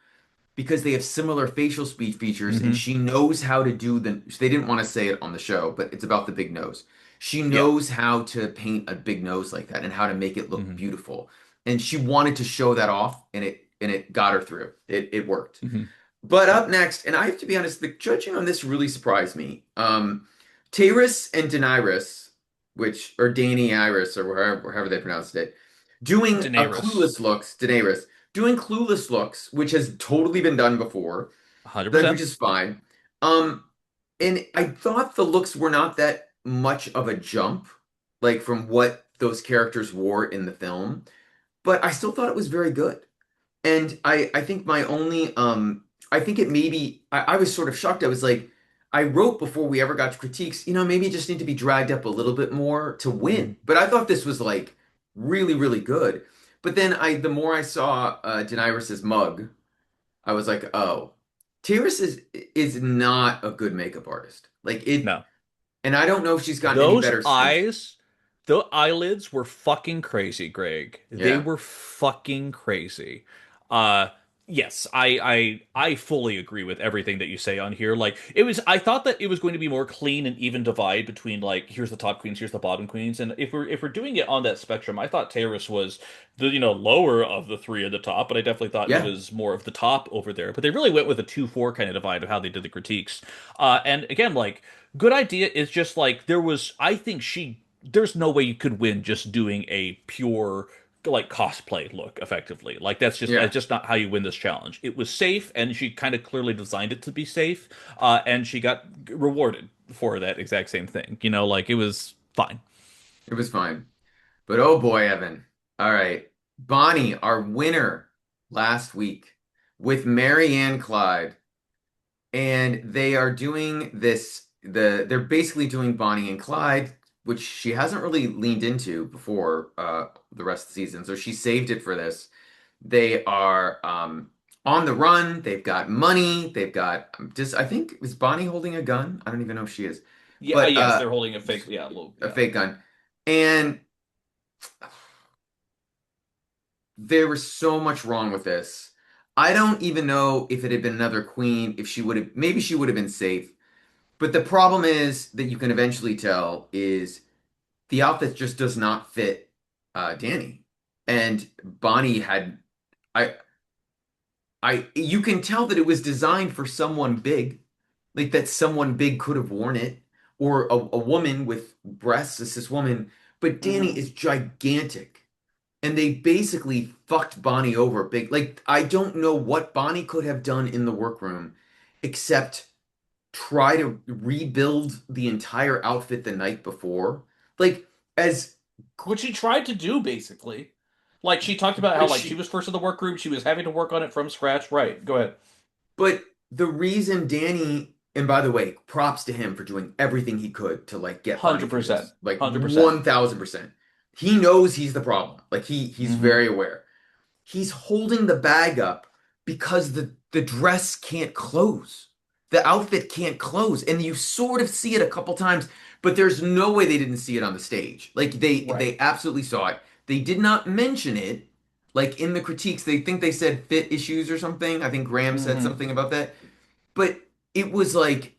because they have similar facial speech features and Hmm. she knows how to do the they didn't want to say it on the show, but it's about the big nose. She Yeah. knows how to paint a big nose like that and how to make it look Hmm. beautiful. And she wanted to show that off and it got her through. It worked. Hmm. But up next, and I have to be honest, the judging on this really surprised me. Taris and Daenerys, which or Dani Iris or however they pronounced it, doing a Daenerys, clueless looks, Daenerys, doing clueless looks, which has totally been done before, which 100%. is fine. Um, and I thought the looks were not that much of a jump, like from what those characters wore in the film, but I still thought it was very good. And I think my only I think it maybe I was sort of shocked. I was like, I wrote before we ever got to critiques, maybe it just need to be dragged up a little bit more to win. But I thought this was like really, really good. But then the more I saw Daenerys's mug, I was like, oh, Tyrus is not a good makeup artist. Like it, No. and I don't know if she's gotten any Those better since. eyes, the eyelids were fucking crazy, Greg. They Yeah, were fucking crazy. Uh yes, I fully agree with everything that you say on here. Like I thought that it was going to be more clean and even divide between like here's the top queens, here's the bottom queens. And if we're doing it on that spectrum, I thought Terrace was the lower of the three at the top, but I definitely thought it yeah, was more of the top over there. But they really went with a 2-4 kind of divide of how they did the critiques. And again, like good idea is just like I think there's no way you could win just doing a pure like cosplay look effectively. Like that's yeah. just not how you win this challenge. It was safe and she kind of clearly designed it to be safe. And she got rewarded for that exact same thing. Like it was fine. It was fine. But oh boy, Evan. All right. Bonnie, our winner last week with Anne Clyde. And they are doing they're basically doing Bonnie and Clyde, which she hasn't really leaned into before the rest of the season. So she saved it for this. They are on the run. They've got money. They've got just I think is Bonnie holding a gun? I don't even know if she is, Yeah, but yes, they're holding a fake a yeah. fake gun. And there was so much wrong with this. I don't even know if it had been another queen, if she would have, maybe she would have been safe. But the problem is that you can eventually tell is the outfit just does not fit Dani. And Bonnie had, I, you can tell that it was designed for someone big, like that someone big could have worn it, or a woman with breasts, a cis woman. But Dani Hmm. is gigantic. And they basically fucked Bonnie over big. Like, I don't know what Bonnie could have done in the workroom except try to rebuild the entire outfit the night before. Like, as Which she tried to do basically. Like she talked about how but like she she was first in the work group, she was having to work on it from scratch. Right. Go ahead. but the reason Dani and by the way, props to him for doing everything he could to like get Bonnie through 100%. this. Like 100%. 1000%. He knows he's the problem. Like he's Hmm. very aware. He's holding the bag up because the dress can't close. The outfit can't close. And you sort of see it a couple times, but there's no way they didn't see it on the stage. Like Right. they absolutely saw it. They did not mention it like in the critiques. They think they said fit issues or something. I think Graham said Hmm. something about that. But it was like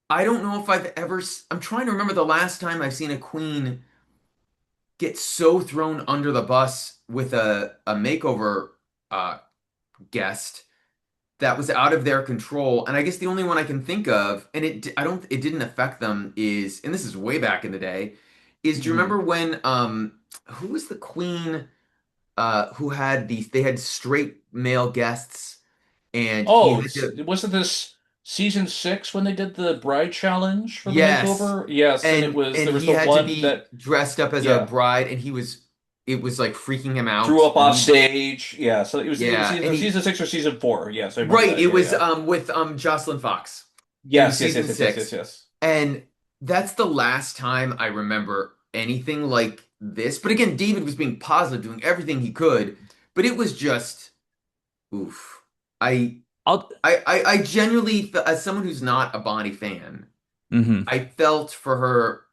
I don't know if I've ever I'm trying to remember the last time I've seen a queen get so thrown under the bus with a makeover uh guest that was out of their control. And I guess the only one I can think of, and it didn't affect them is, and this is way back in the day, is do you Hmm. remember when who was the queen? who had these. They had straight male guests, and he Oh, had to. wasn't this season 6 when they did the bride challenge for the Yes, makeover? Yes, and and there was he the had to one be that, dressed up as a yeah, bride, and he was. It was like freaking him threw out, up and off he. stage. Yeah, so it was Yeah, and either he. season 6 or season 4. Yes, I remember Right, that. it Yeah, was yeah. with Jocelyn Fox. It was Yes, yes, season yes, yes, yes, yes, 6, yes. and that's the last time I remember anything like this. But again, David was being positive, doing everything he could, but it was just oof. I I'll. I genuinely, as someone who's not a Bonnie fan, Mhm. I felt for her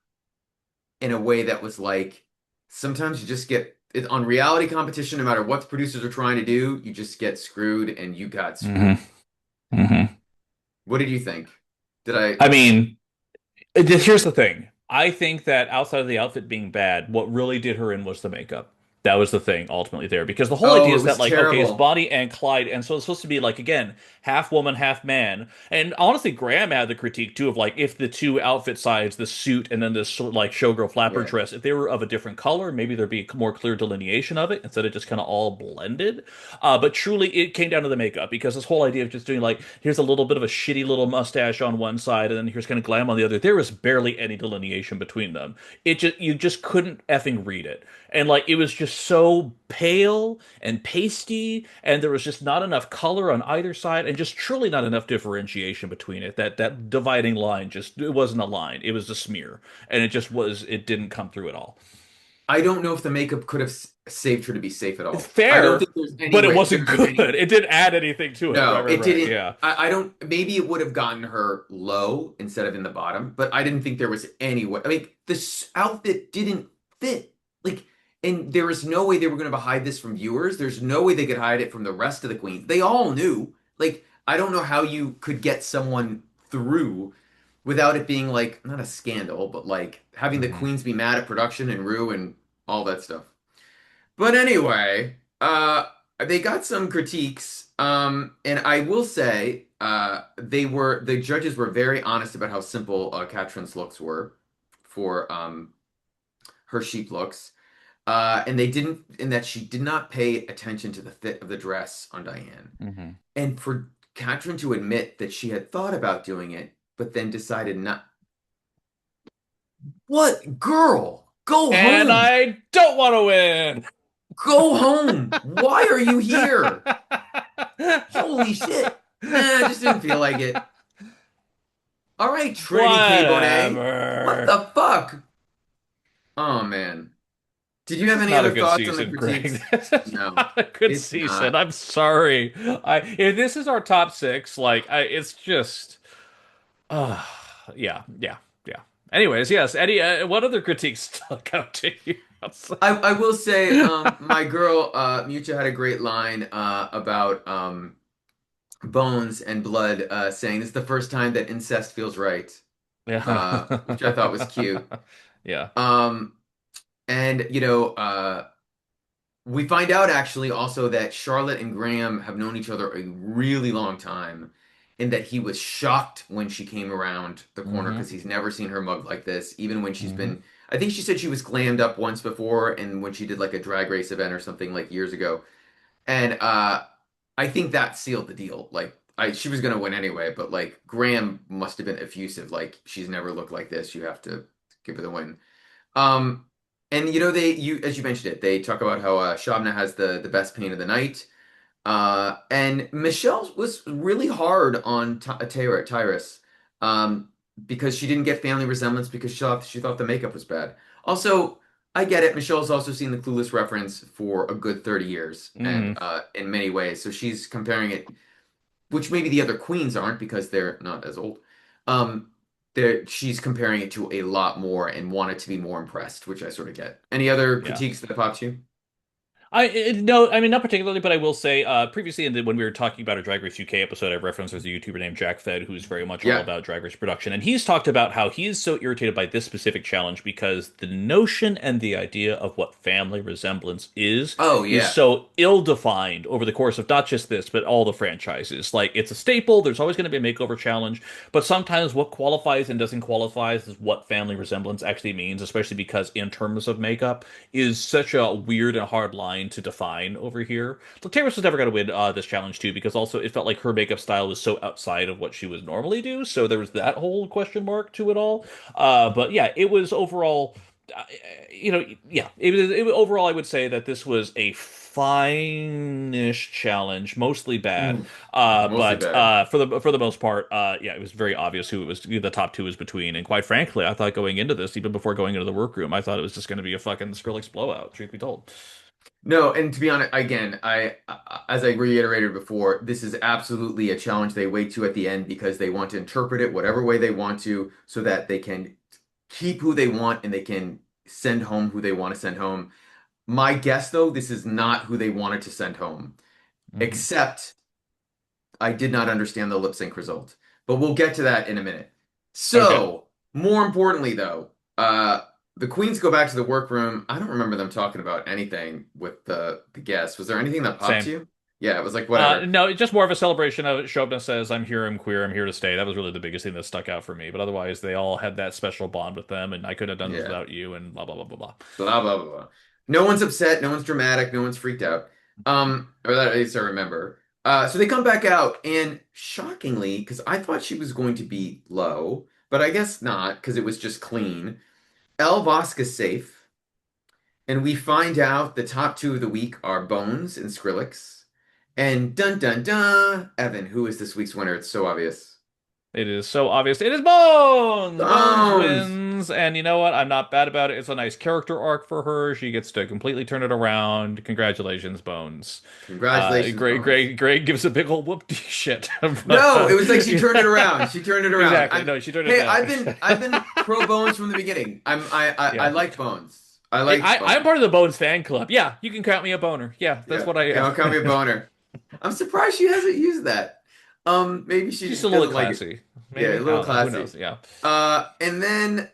in a way that was like sometimes you just get it on reality competition, no matter what the producers are trying to do, you just get screwed and you got Mhm. screwed. Mhm. What did you think? Did I I mean, here's the thing. I think that outside of the outfit being bad, what really did her in was the makeup. That was the thing ultimately there, because the whole Oh, idea it is that was like, okay, it's terrible. Bonnie and Clyde, and so it's supposed to be like again half woman, half man. And honestly, Graham had the critique too of like if the two outfit sides, the suit and then this like showgirl flapper Yeah. dress, if they were of a different color, maybe there'd be more clear delineation of it instead of just kind of all blended. But truly, it came down to the makeup because this whole idea of just doing like here's a little bit of a shitty little mustache on one side and then here's kind of glam on the other. There was barely any delineation between them. It just you just couldn't effing read it, and like it was just so pale and pasty, and there was just not enough color on either side, and just truly not enough differentiation between it. That dividing line just it wasn't a line; it was a smear, and it just was. It didn't come through at all. I don't know if the makeup could have saved her to be safe at It's all. I don't fair, think there's any but it way there wasn't could have been good. any. It didn't add anything to it. No, Right, right, it right. didn't. Yeah. I don't. Maybe it would have gotten her low instead of in the bottom, but I didn't think there was any way. I mean, this outfit didn't fit. Like, and there was no way they were going to hide this from viewers. There's no way they could hide it from the rest of the queens. They all knew. Like, I don't know how you could get someone through without it being like not a scandal, but like having the Hmm. queens be mad at production and Rue and all that stuff. But anyway, they got some critiques, and I will say, the judges were very honest about how simple Katrin's looks were for her sheep looks, and they didn't, in that she did not pay attention to the fit of the dress on Diane, Hmm. and for Katrin to admit that she had thought about doing it, but then decided not. What girl? Go And home. I don't want to win. Go home. Why are you here? Holy shit. Nah, I just didn't feel like it. All right, Trinity K. Bonet. What Whatever. the fuck? Oh man. Did you This have is any not a other good thoughts on the season, Greg. critiques? This is No, not a good it's season. not. I'm sorry. If this is our top six, it's just, uh, yeah, yeah, yeah. Anyways, yes, Eddie, what other critiques stuck out to you? I will say, my girl Mutya had a great line about bones and blood, saying this is the first time that incest feels right, Yeah. which I thought was cute. Yeah. Um, and we find out actually also that Charlotte and Graham have known each other a really long time, and that he was shocked when she came around the corner Hmm. because he's never seen her mug like this, even when she's Hmm. been. I think she said she was glammed up once before, and when she did like a drag race event or something like years ago, and I think that sealed the deal. Like, she was gonna win anyway, but like Graham must have been effusive. Like, she's never looked like this. You have to give her the win. Um, and as you mentioned it, they talk about how Shobna has the best pain of the night. And Michelle was really hard on Tyrus, um, because she didn't get family resemblance because she thought the makeup was bad. Also, I get it. Michelle's also seen the Clueless reference for a good 30 years, and Hmm. in many ways, so she's comparing it, which maybe the other queens aren't because they're not as old. Um, she's comparing it to a lot more and wanted to be more impressed, which I sort of get. Any other Yeah. critiques that popped you? No, I mean not particularly, but I will say previously when we were talking about a Drag Race UK episode, I referenced there's a YouTuber named Jack Fed who's very much all Yeah. about Drag Race production, and he's talked about how he is so irritated by this specific challenge because the notion and the idea of what family resemblance Oh is yeah. so ill-defined over the course of not just this but all the franchises. Like it's a staple. There's always going to be a makeover challenge, but sometimes what qualifies and doesn't qualify is what family resemblance actually means, especially because in terms of makeup is such a weird and hard line trying to define over here. Tavis was never going to win this challenge too, because also it felt like her makeup style was so outside of what she would normally do. So there was that whole question mark to it all. But yeah, it was overall, uh, yeah, overall. I would say that this was a fine-ish challenge, mostly bad. Ooh, mostly But bad. for the most part, yeah, it was very obvious who the top two was between. And quite frankly, I thought going into this, even before going into the workroom, I thought it was just going to be a fucking Skrillex blowout. Truth be told. No, and to be honest, again, as I reiterated before, this is absolutely a challenge they wait to at the end because they want to interpret it whatever way they want to, so that they can keep who they want and they can send home who they want to send home. My guess, though, this is not who they wanted to send home, Hmm. except I did not understand the lip sync result. But we'll get to that in a minute. Okay, So, more importantly, though, the queens go back to the workroom. I don't remember them talking about anything with the guests. Was there anything that popped to same. you? Yeah, it was like whatever. No, it's just more of a celebration of it. Shobna says, "I'm here, I'm queer, I'm here to stay." That was really the biggest thing that stuck out for me. But otherwise, they all had that special bond with them, and I couldn't have done this Yeah. without you, and blah blah blah blah blah. Blah blah blah blah. No one's upset, no one's dramatic, no one's freaked out. Or that at least I remember. So they come back out, and shockingly, because I thought she was going to be low, but I guess not, because it was just clean. Elle Vosque is safe, and we find out the top two of the week are Bones and Skrillex. And dun dun dun, Evan, who is this week's winner? It's so obvious. It is so obvious. It is Bones! Bones Bones! wins. And you know what? I'm not bad about it. It's a nice character arc for her. She gets to completely turn it around. Congratulations, Bones. Congratulations, Bones. Greg gives a big old whoop shit. But, No, it was like she turned it around. She turned it around. exactly. No, she turned it Hey, down. I've been pro Bones from the beginning. I Yeah. like Bones. I like I'm Bones. part of the Bones fan club. Yeah, you can count me a boner. Yeah, that's Yeah, what I am. call me a boner. I'm surprised she hasn't used that. Maybe she She's a just little doesn't like it. classy. Yeah, a Maybe. I little don't know. Who classy. knows? Yeah. And then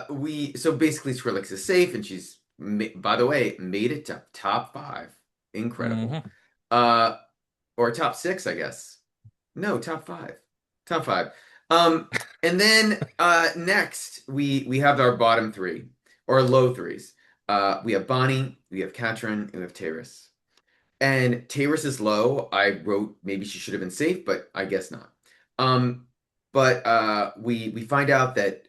we so basically Skrillex is safe, and she's by the way made it to top five. Incredible. Hmm. Uh, or top six, I guess. No, top five. Top five. Um, and then next we have our bottom three or low threes. We have Bonnie, we have Katrin, and we have Taris. And Taris is low. I wrote maybe she should have been safe, but I guess not. Um, but we find out that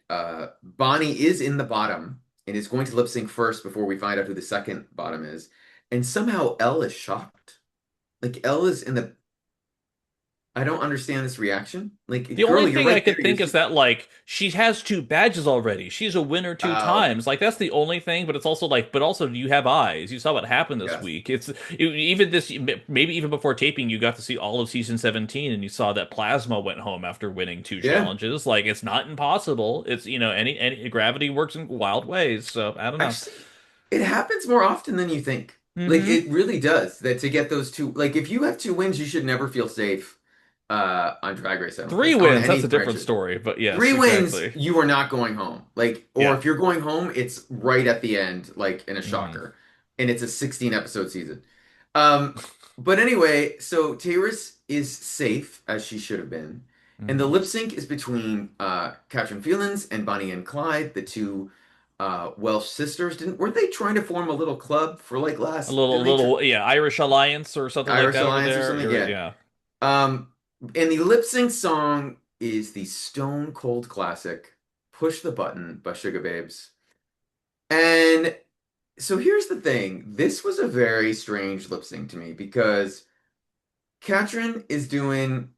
Bonnie is in the bottom and is going to lip sync first before we find out who the second bottom is. And somehow Elle is shocked. Like Elle is in the I don't understand this reaction. The Like, only girl, you're thing I right there. could think is that like she has two badges already. She's a winner two Okay. times. Like that's the only thing. But it's also like, but also you have eyes. You saw what happened this Yes. week. Even this, maybe even before taping, you got to see all of season 17, and you saw that Plasma went home after winning two Yeah. challenges. Like it's not impossible. It's any gravity works in wild ways. So I don't know. Actually, it happens more often than you think. Like Hmm. it really does. That to get those two, like if you have two wins, you should never feel safe on Drag Race, I don't Three think. On wins. any That's a different franchise. story. But yes, Three wins, exactly. you are not going home. Like, or Yeah. if you're going home, it's right at the end, like in a Hmm. shocker. And it's a 16 episode season. Um, but anyway, so Taurus is safe as she should have been. And the Hmm. lip sync is between Katrin Feelings and Bonnie and Clyde, the two Welsh sisters. Didn't weren't they trying to form a little club for like A last little, didn't they tr yeah, Irish Alliance or something like Irish that over Alliance or there. something? Yeah. Yeah. Um, and the lip sync song is the Stone Cold classic "Push the Button" by Sugababes. And so here's the thing: this was a very strange lip sync to me because Katrin is doing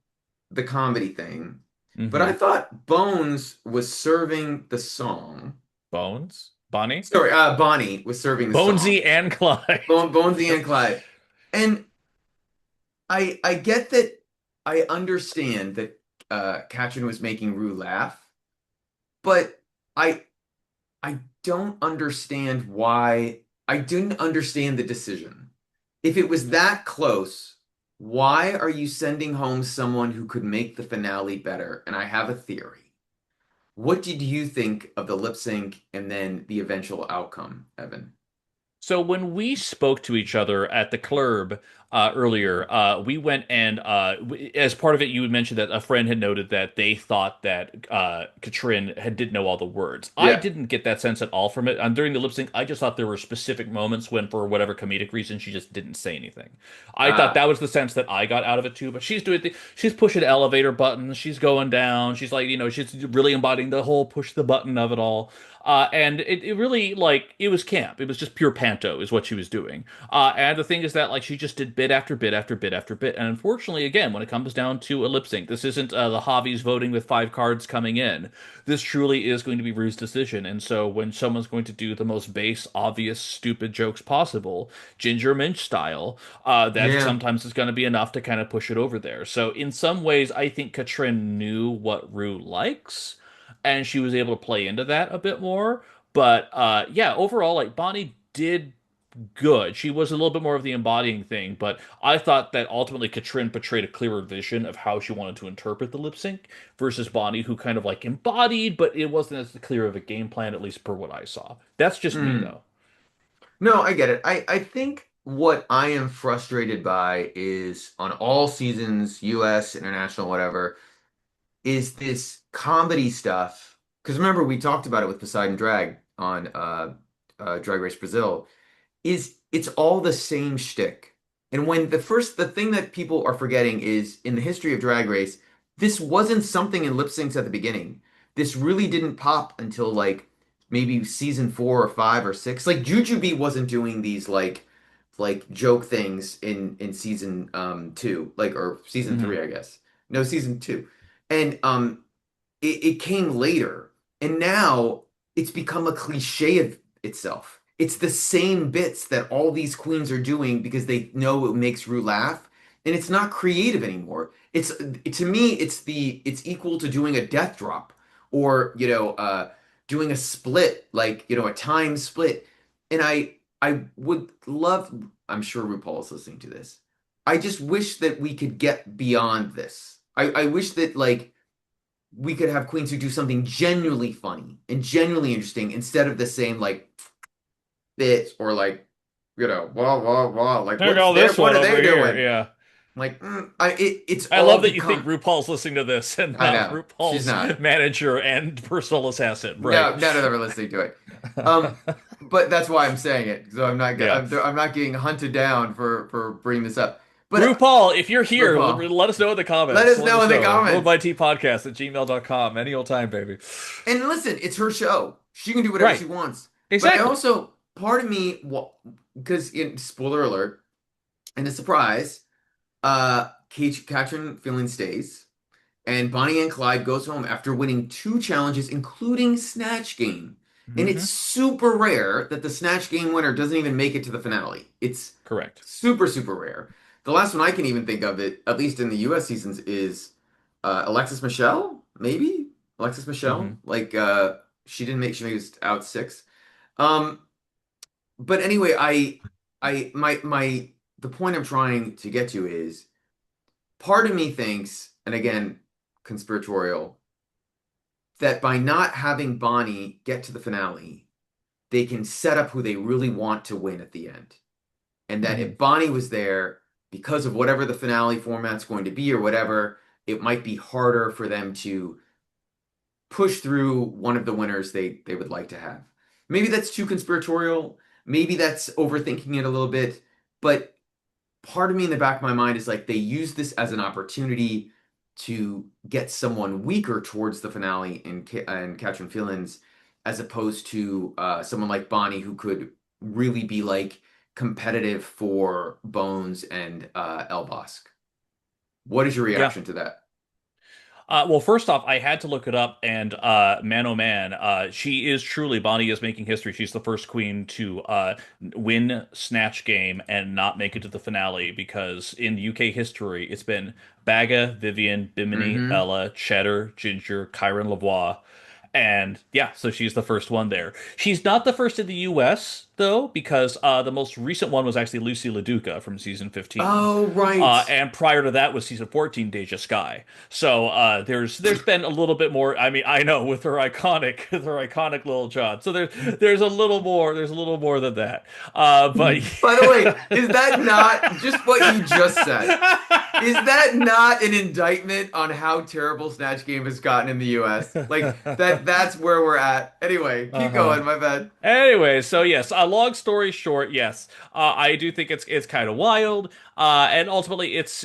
the comedy thing, but I Hmm. thought Bones was serving the song. Bones? Bonnie? Sorry, Bonnie was serving the song. Bonesy and Clyde. Bonesy and Clyde. And I get that I understand that Katrin was making Rue laugh, but I I don't understand why I didn't understand the decision. If it was that close, why are you sending home someone who could make the finale better? And I have a theory. What did you think of the lip sync and then the eventual outcome, Evan? So when we spoke to each other at the club earlier, we went and as part of it, you had mentioned that a friend had noted that they thought that Katrin didn't know all the words. I Yeah. didn't get that sense at all from it. During the lip sync, I just thought there were specific moments when, for whatever comedic reason, she just didn't say anything. I thought Uh, that was the sense that I got out of it too. But she's doing she's pushing elevator buttons, she's going down, she's like, she's really embodying the whole push the button of it all. And it really like it was camp. It was just pure panto is what she was doing. And the thing is that like she just did bit after bit after bit after bit. And unfortunately, again, when it comes down to a lip sync, this isn't the Javi's voting with 5 cards coming in. This truly is going to be Rue's decision. And so when someone's going to do the most base, obvious, stupid jokes possible, Ginger Minch style, that yeah. sometimes is going to be enough to kind of push it over there. So in some ways, I think Katrin knew what Rue likes and she was able to play into that a bit more. But yeah, overall, like Bonnie did good. She was a little bit more of the embodying thing, but I thought that ultimately Katrin portrayed a clearer vision of how she wanted to interpret the lip sync versus Bonnie, who kind of like embodied, but it wasn't as clear of a game plan, at least per what I saw. That's just me, Mm. though. No, I get it. I think what I am frustrated by is on all seasons, US, international, whatever, is this comedy stuff. Because remember, we talked about it with Poseidon Drag on Drag Race Brazil. Is it's all the same shtick. And when the thing that people are forgetting is in the history of Drag Race, this wasn't something in lip syncs at the beginning. This really didn't pop until like maybe season 4 or 5 or 6. Like Jujubee wasn't doing these like joke things in season 2, like or season Hmm. 3, I guess. No, season 2. And it came later, and now it's become a cliche of itself. It's the same bits that all these queens are doing because they know it makes Rue laugh, and it's not creative anymore. It's to me, it's equal to doing a death drop or doing a split, like a time split. And I would love. I'm sure RuPaul is listening to this. I just wish that we could get beyond this. I wish that like we could have queens who do something genuinely funny and genuinely interesting instead of the same like bits or like blah blah blah like There go this what one are over they here. doing Yeah. like it's I all love that you think become. RuPaul's listening to this and I not know she's RuPaul's not. manager and personal assassin. Right. No, none of them are listening to it. um but that's why I'm saying it, so Yeah. I'm not getting hunted down for bringing this up. But RuPaul, if you're here, RuPaul, let us know in the let comments. us Let know us in the know. comments. Worldwideteapod at gmail.com. Any old time, baby. And listen, it's her show. She can do whatever Right. she wants. But I Exactly. also, part of me, well, because in spoiler alert, and a surprise, Katrin Feeling stays, and Bonnie and Clyde goes home after winning 2 challenges, including Snatch Game. And it's Hmm. super rare that the Snatch Game winner doesn't even make it to the finale. It's Correct. super, super rare. The last one I can even think of it, at least in the US seasons, is Alexis Michelle, maybe? Alexis Hmm. Michelle? Like she was out 6. Um, but anyway, the point I'm trying to get to is part of me thinks, and again, conspiratorial, that by not having Bonnie get to the finale, they can set up who they really want to win at the end. And that Hmm. if Bonnie was there, because of whatever the finale format's going to be or whatever, it might be harder for them to push through one of the winners they would like to have. Maybe that's too conspiratorial. Maybe that's overthinking it a little bit. But part of me in the back of my mind is like they use this as an opportunity to get someone weaker towards the finale in Catherine Feelings, as opposed to someone like Bonnie who could really be like competitive for Bones and Elle Vosque. What is your Yeah. reaction to that? Well, first off, I had to look it up, and man, oh man, she is truly Bonnie is making history. She's the first queen to win Snatch Game and not make it to the finale because in UK history, it's been Baga, Vivian, Bimini, Mm-hmm. Ella, Cheddar, Ginger, Kyron Lavoie. And yeah, so she's the first one there. She's not the first in the US though, because the most recent one was actually Lucy LaDuca from season 15. Oh, right. And prior to that was season 14, Deja Sky. So there's been a little bit more. I mean, I know with her iconic with her iconic little John. So there's a little more than that. But By the way, is that not just what you just said? Is that not an indictment on how terrible Snatch Game has gotten in the US? Like that's where we're at. Anyway, keep uh-huh. going, my bad. Anyway, so yes, long story short, yes, I do think it's kind of wild, and ultimately it's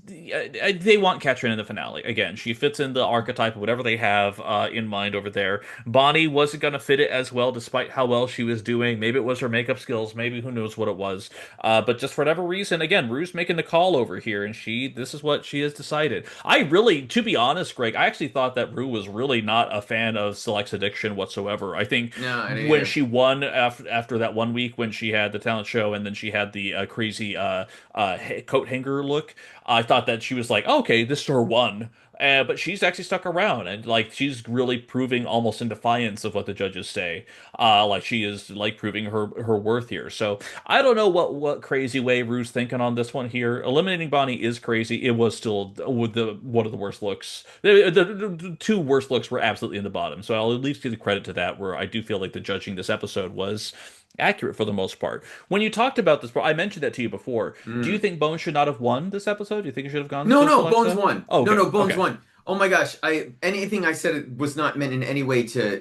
they want Katrin in the finale again. She fits in the archetype of whatever they have in mind over there. Bonnie wasn't gonna fit it as well, despite how well she was doing. Maybe it was her makeup skills, maybe who knows what it was. But just for whatever reason, again, Rue's making the call over here, and this is what she has decided. I really, to be honest, Greg, I actually thought that Rue was really not a fan of Select's addiction whatsoever. I think No, I didn't when either. she won after that one week when she had the talent show and then she had the crazy coat hanger look, I thought that she was like, oh, okay, this is her one. But she's actually stuck around and like she's really proving almost in defiance of what the judges say. Like she is like proving her worth here. So I don't know what crazy way Rue's thinking on this one here. Eliminating Bonnie is crazy. It was still with the one of the worst looks. The two worst looks were absolutely in the bottom. So I'll at least give the credit to that. Where I do feel like the judging this episode was accurate for the most part. When you talked about this, I mentioned that to you before. Do you Mm. think Bones should not have won this episode? Do you think it should have gone No, to no, Bones Alexa? won. Oh, No, okay, no, Bones okay. won. Oh my gosh, I anything I said was not meant in any way to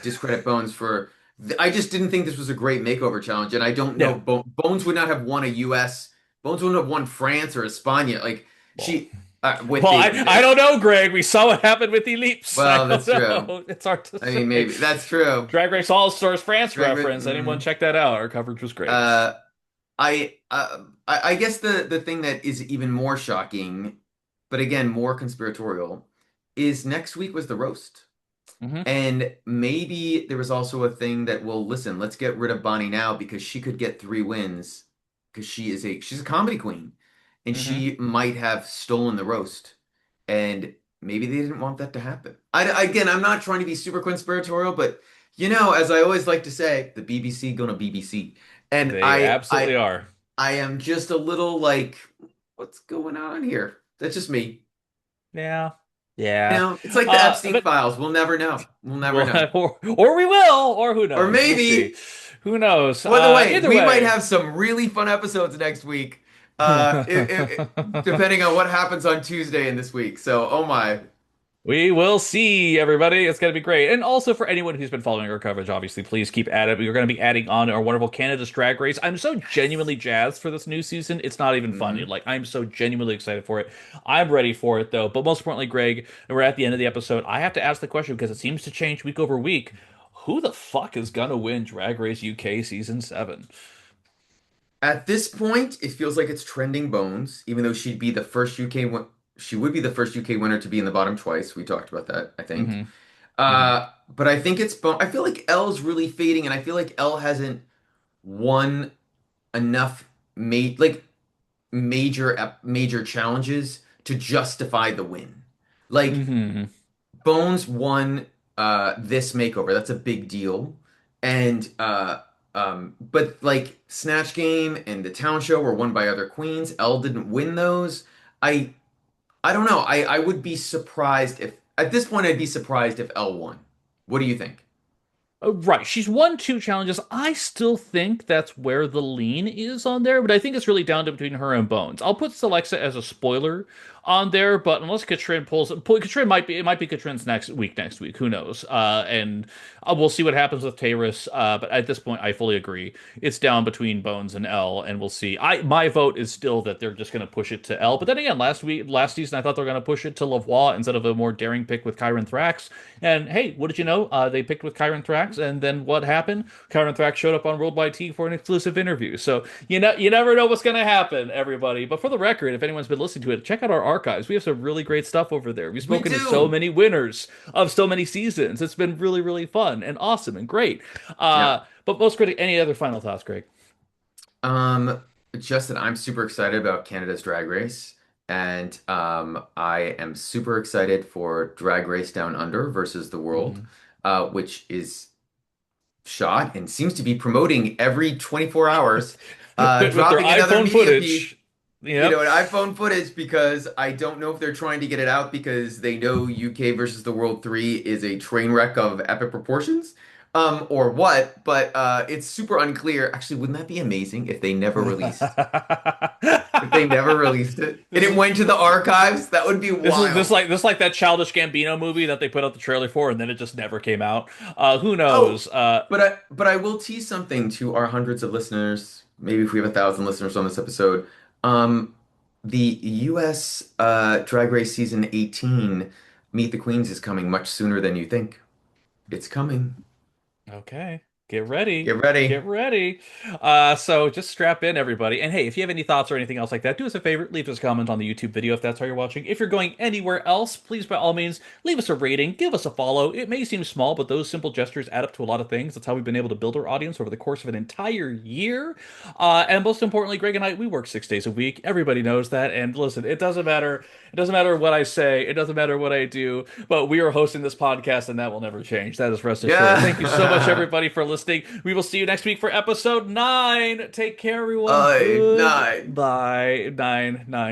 discredit Bones for. I just didn't think this was a great makeover challenge, and I don't know. Yeah. Bones would not have won a U.S. Bones wouldn't have won France or España. Like Well, she with well, I the don't know, Greg. We saw what happened with Ellipse. I well, don't that's true. know. It's hard to I mean, say. maybe that's true. Drag Race All Stars France Drag Race. reference. Anyone check that out? Our coverage was great. Uh, I guess the thing that is even more shocking, but again more conspiratorial, is next week was the roast. Hmm. And maybe there was also a thing that, well, listen, let's get rid of Bonnie now because she could get 3 wins because she's a comedy queen and Hmm. she might have stolen the roast. And maybe they didn't want that to happen. Again, I'm not trying to be super conspiratorial, but as I always like to say, the BBC gonna BBC. And They I absolutely I are. I am just a little like, what's going on here? That's just me. Yeah. Yeah. It's like the Epstein But files. We'll never know. We'll never well, know. or we will, or who Or knows? We'll see. maybe, Who knows? by the way, Either we might way. have some really fun episodes next week, depending on what happens on Tuesday in this week. So, oh my. We will see, everybody. It's going to be great. And also for anyone who's been following our coverage, obviously, please keep at it. We're going to be adding on our wonderful Canada's Drag Race. I'm so genuinely jazzed for this new season. It's not even funny. Hmm. Like, I'm so genuinely excited for it. I'm ready for it, though. But most importantly, Greg, we're at the end of the episode. I have to ask the question because it seems to change week over week. Who the fuck is going to win Drag Race UK Season 7? At this point, it feels like it's trending Bones, even though she would be the first UK winner to be in the bottom twice. We talked about that, I think. Hmm. Hmm. But I think it's Bone. I feel like Elle's really fading, and I feel like Elle hasn't won enough major challenges to justify the win. Like Hmm. Bones won this makeover. That's a big deal. And but like Snatch Game and the Town Show were won by other queens. Elle didn't win those. I I don't know. I would be surprised if at this point I'd be surprised if Elle won. What do you think? Right. She's won two challenges. I still think that's where the lean is on there, but I think it's really down to between her and Bones. I'll put Celexa as a spoiler on there, but unless Katrin Katrin it might be Katrin's next week. Who knows? And we'll see what happens with Taurus. But at this point, I fully agree. It's down between Bones and L, and we'll see. My vote is still that they're just going to push it to L. But then again, last season, I thought they were going to push it to Lavoie instead of a more daring pick with Kyron Thrax. And hey, what did you know? They picked with Kyron Thrax, and then what happened? Kyron Thrax showed up on Worldwide T for an exclusive interview. So you never know what's going to happen, everybody. But for the record, if anyone's been listening to it, check out our archives. We have some really great stuff over there. We've We spoken to so do. many winners of so many seasons. It's been really, really fun and awesome and great. Yeah. But most critic, any other final thoughts, Greg? Um, just that I'm super excited about Canada's Drag Race, and I am super excited for Drag Race Down Under versus the World. Hmm. which is shot and seems to be promoting every 24 hours, With their dropping another iPhone media piece, footage. Yep. an iPhone footage because I don't know if they're trying to get it out because they know UK versus the World 3 is a train wreck of epic proportions, or what, but it's super unclear. Actually, wouldn't that be amazing if they never released? If they never released it and This it is went to the archives, that would be this wild. like that Childish Gambino movie that they put out the trailer for and then it just never came out. Who Oh, knows? but I will tease something to our hundreds of listeners. Maybe if we have 1,000 listeners on this episode. Um, the U.S. Drag Race season 18, Meet the Queens, is coming much sooner than you think. It's coming. Okay, get ready. Get ready. Get ready. So just strap in, everybody. And hey, if you have any thoughts or anything else like that, do us a favor, leave us a comment on the YouTube video if that's how you're watching. If you're going anywhere else, please, by all means, leave us a rating, give us a follow. It may seem small, but those simple gestures add up to a lot of things. That's how we've been able to build our audience over the course of an entire year. And most importantly, Greg and I, we work 6 days a week. Everybody knows that. And listen, it doesn't matter. It doesn't matter what I say. It doesn't matter what I do. But we are hosting this podcast, and that will never change. That is rest assured. Thank you so much, Yeah. everybody, for listening. We will see you next week for episode 9. Take care, everyone. Night. Goodbye. 9, 9.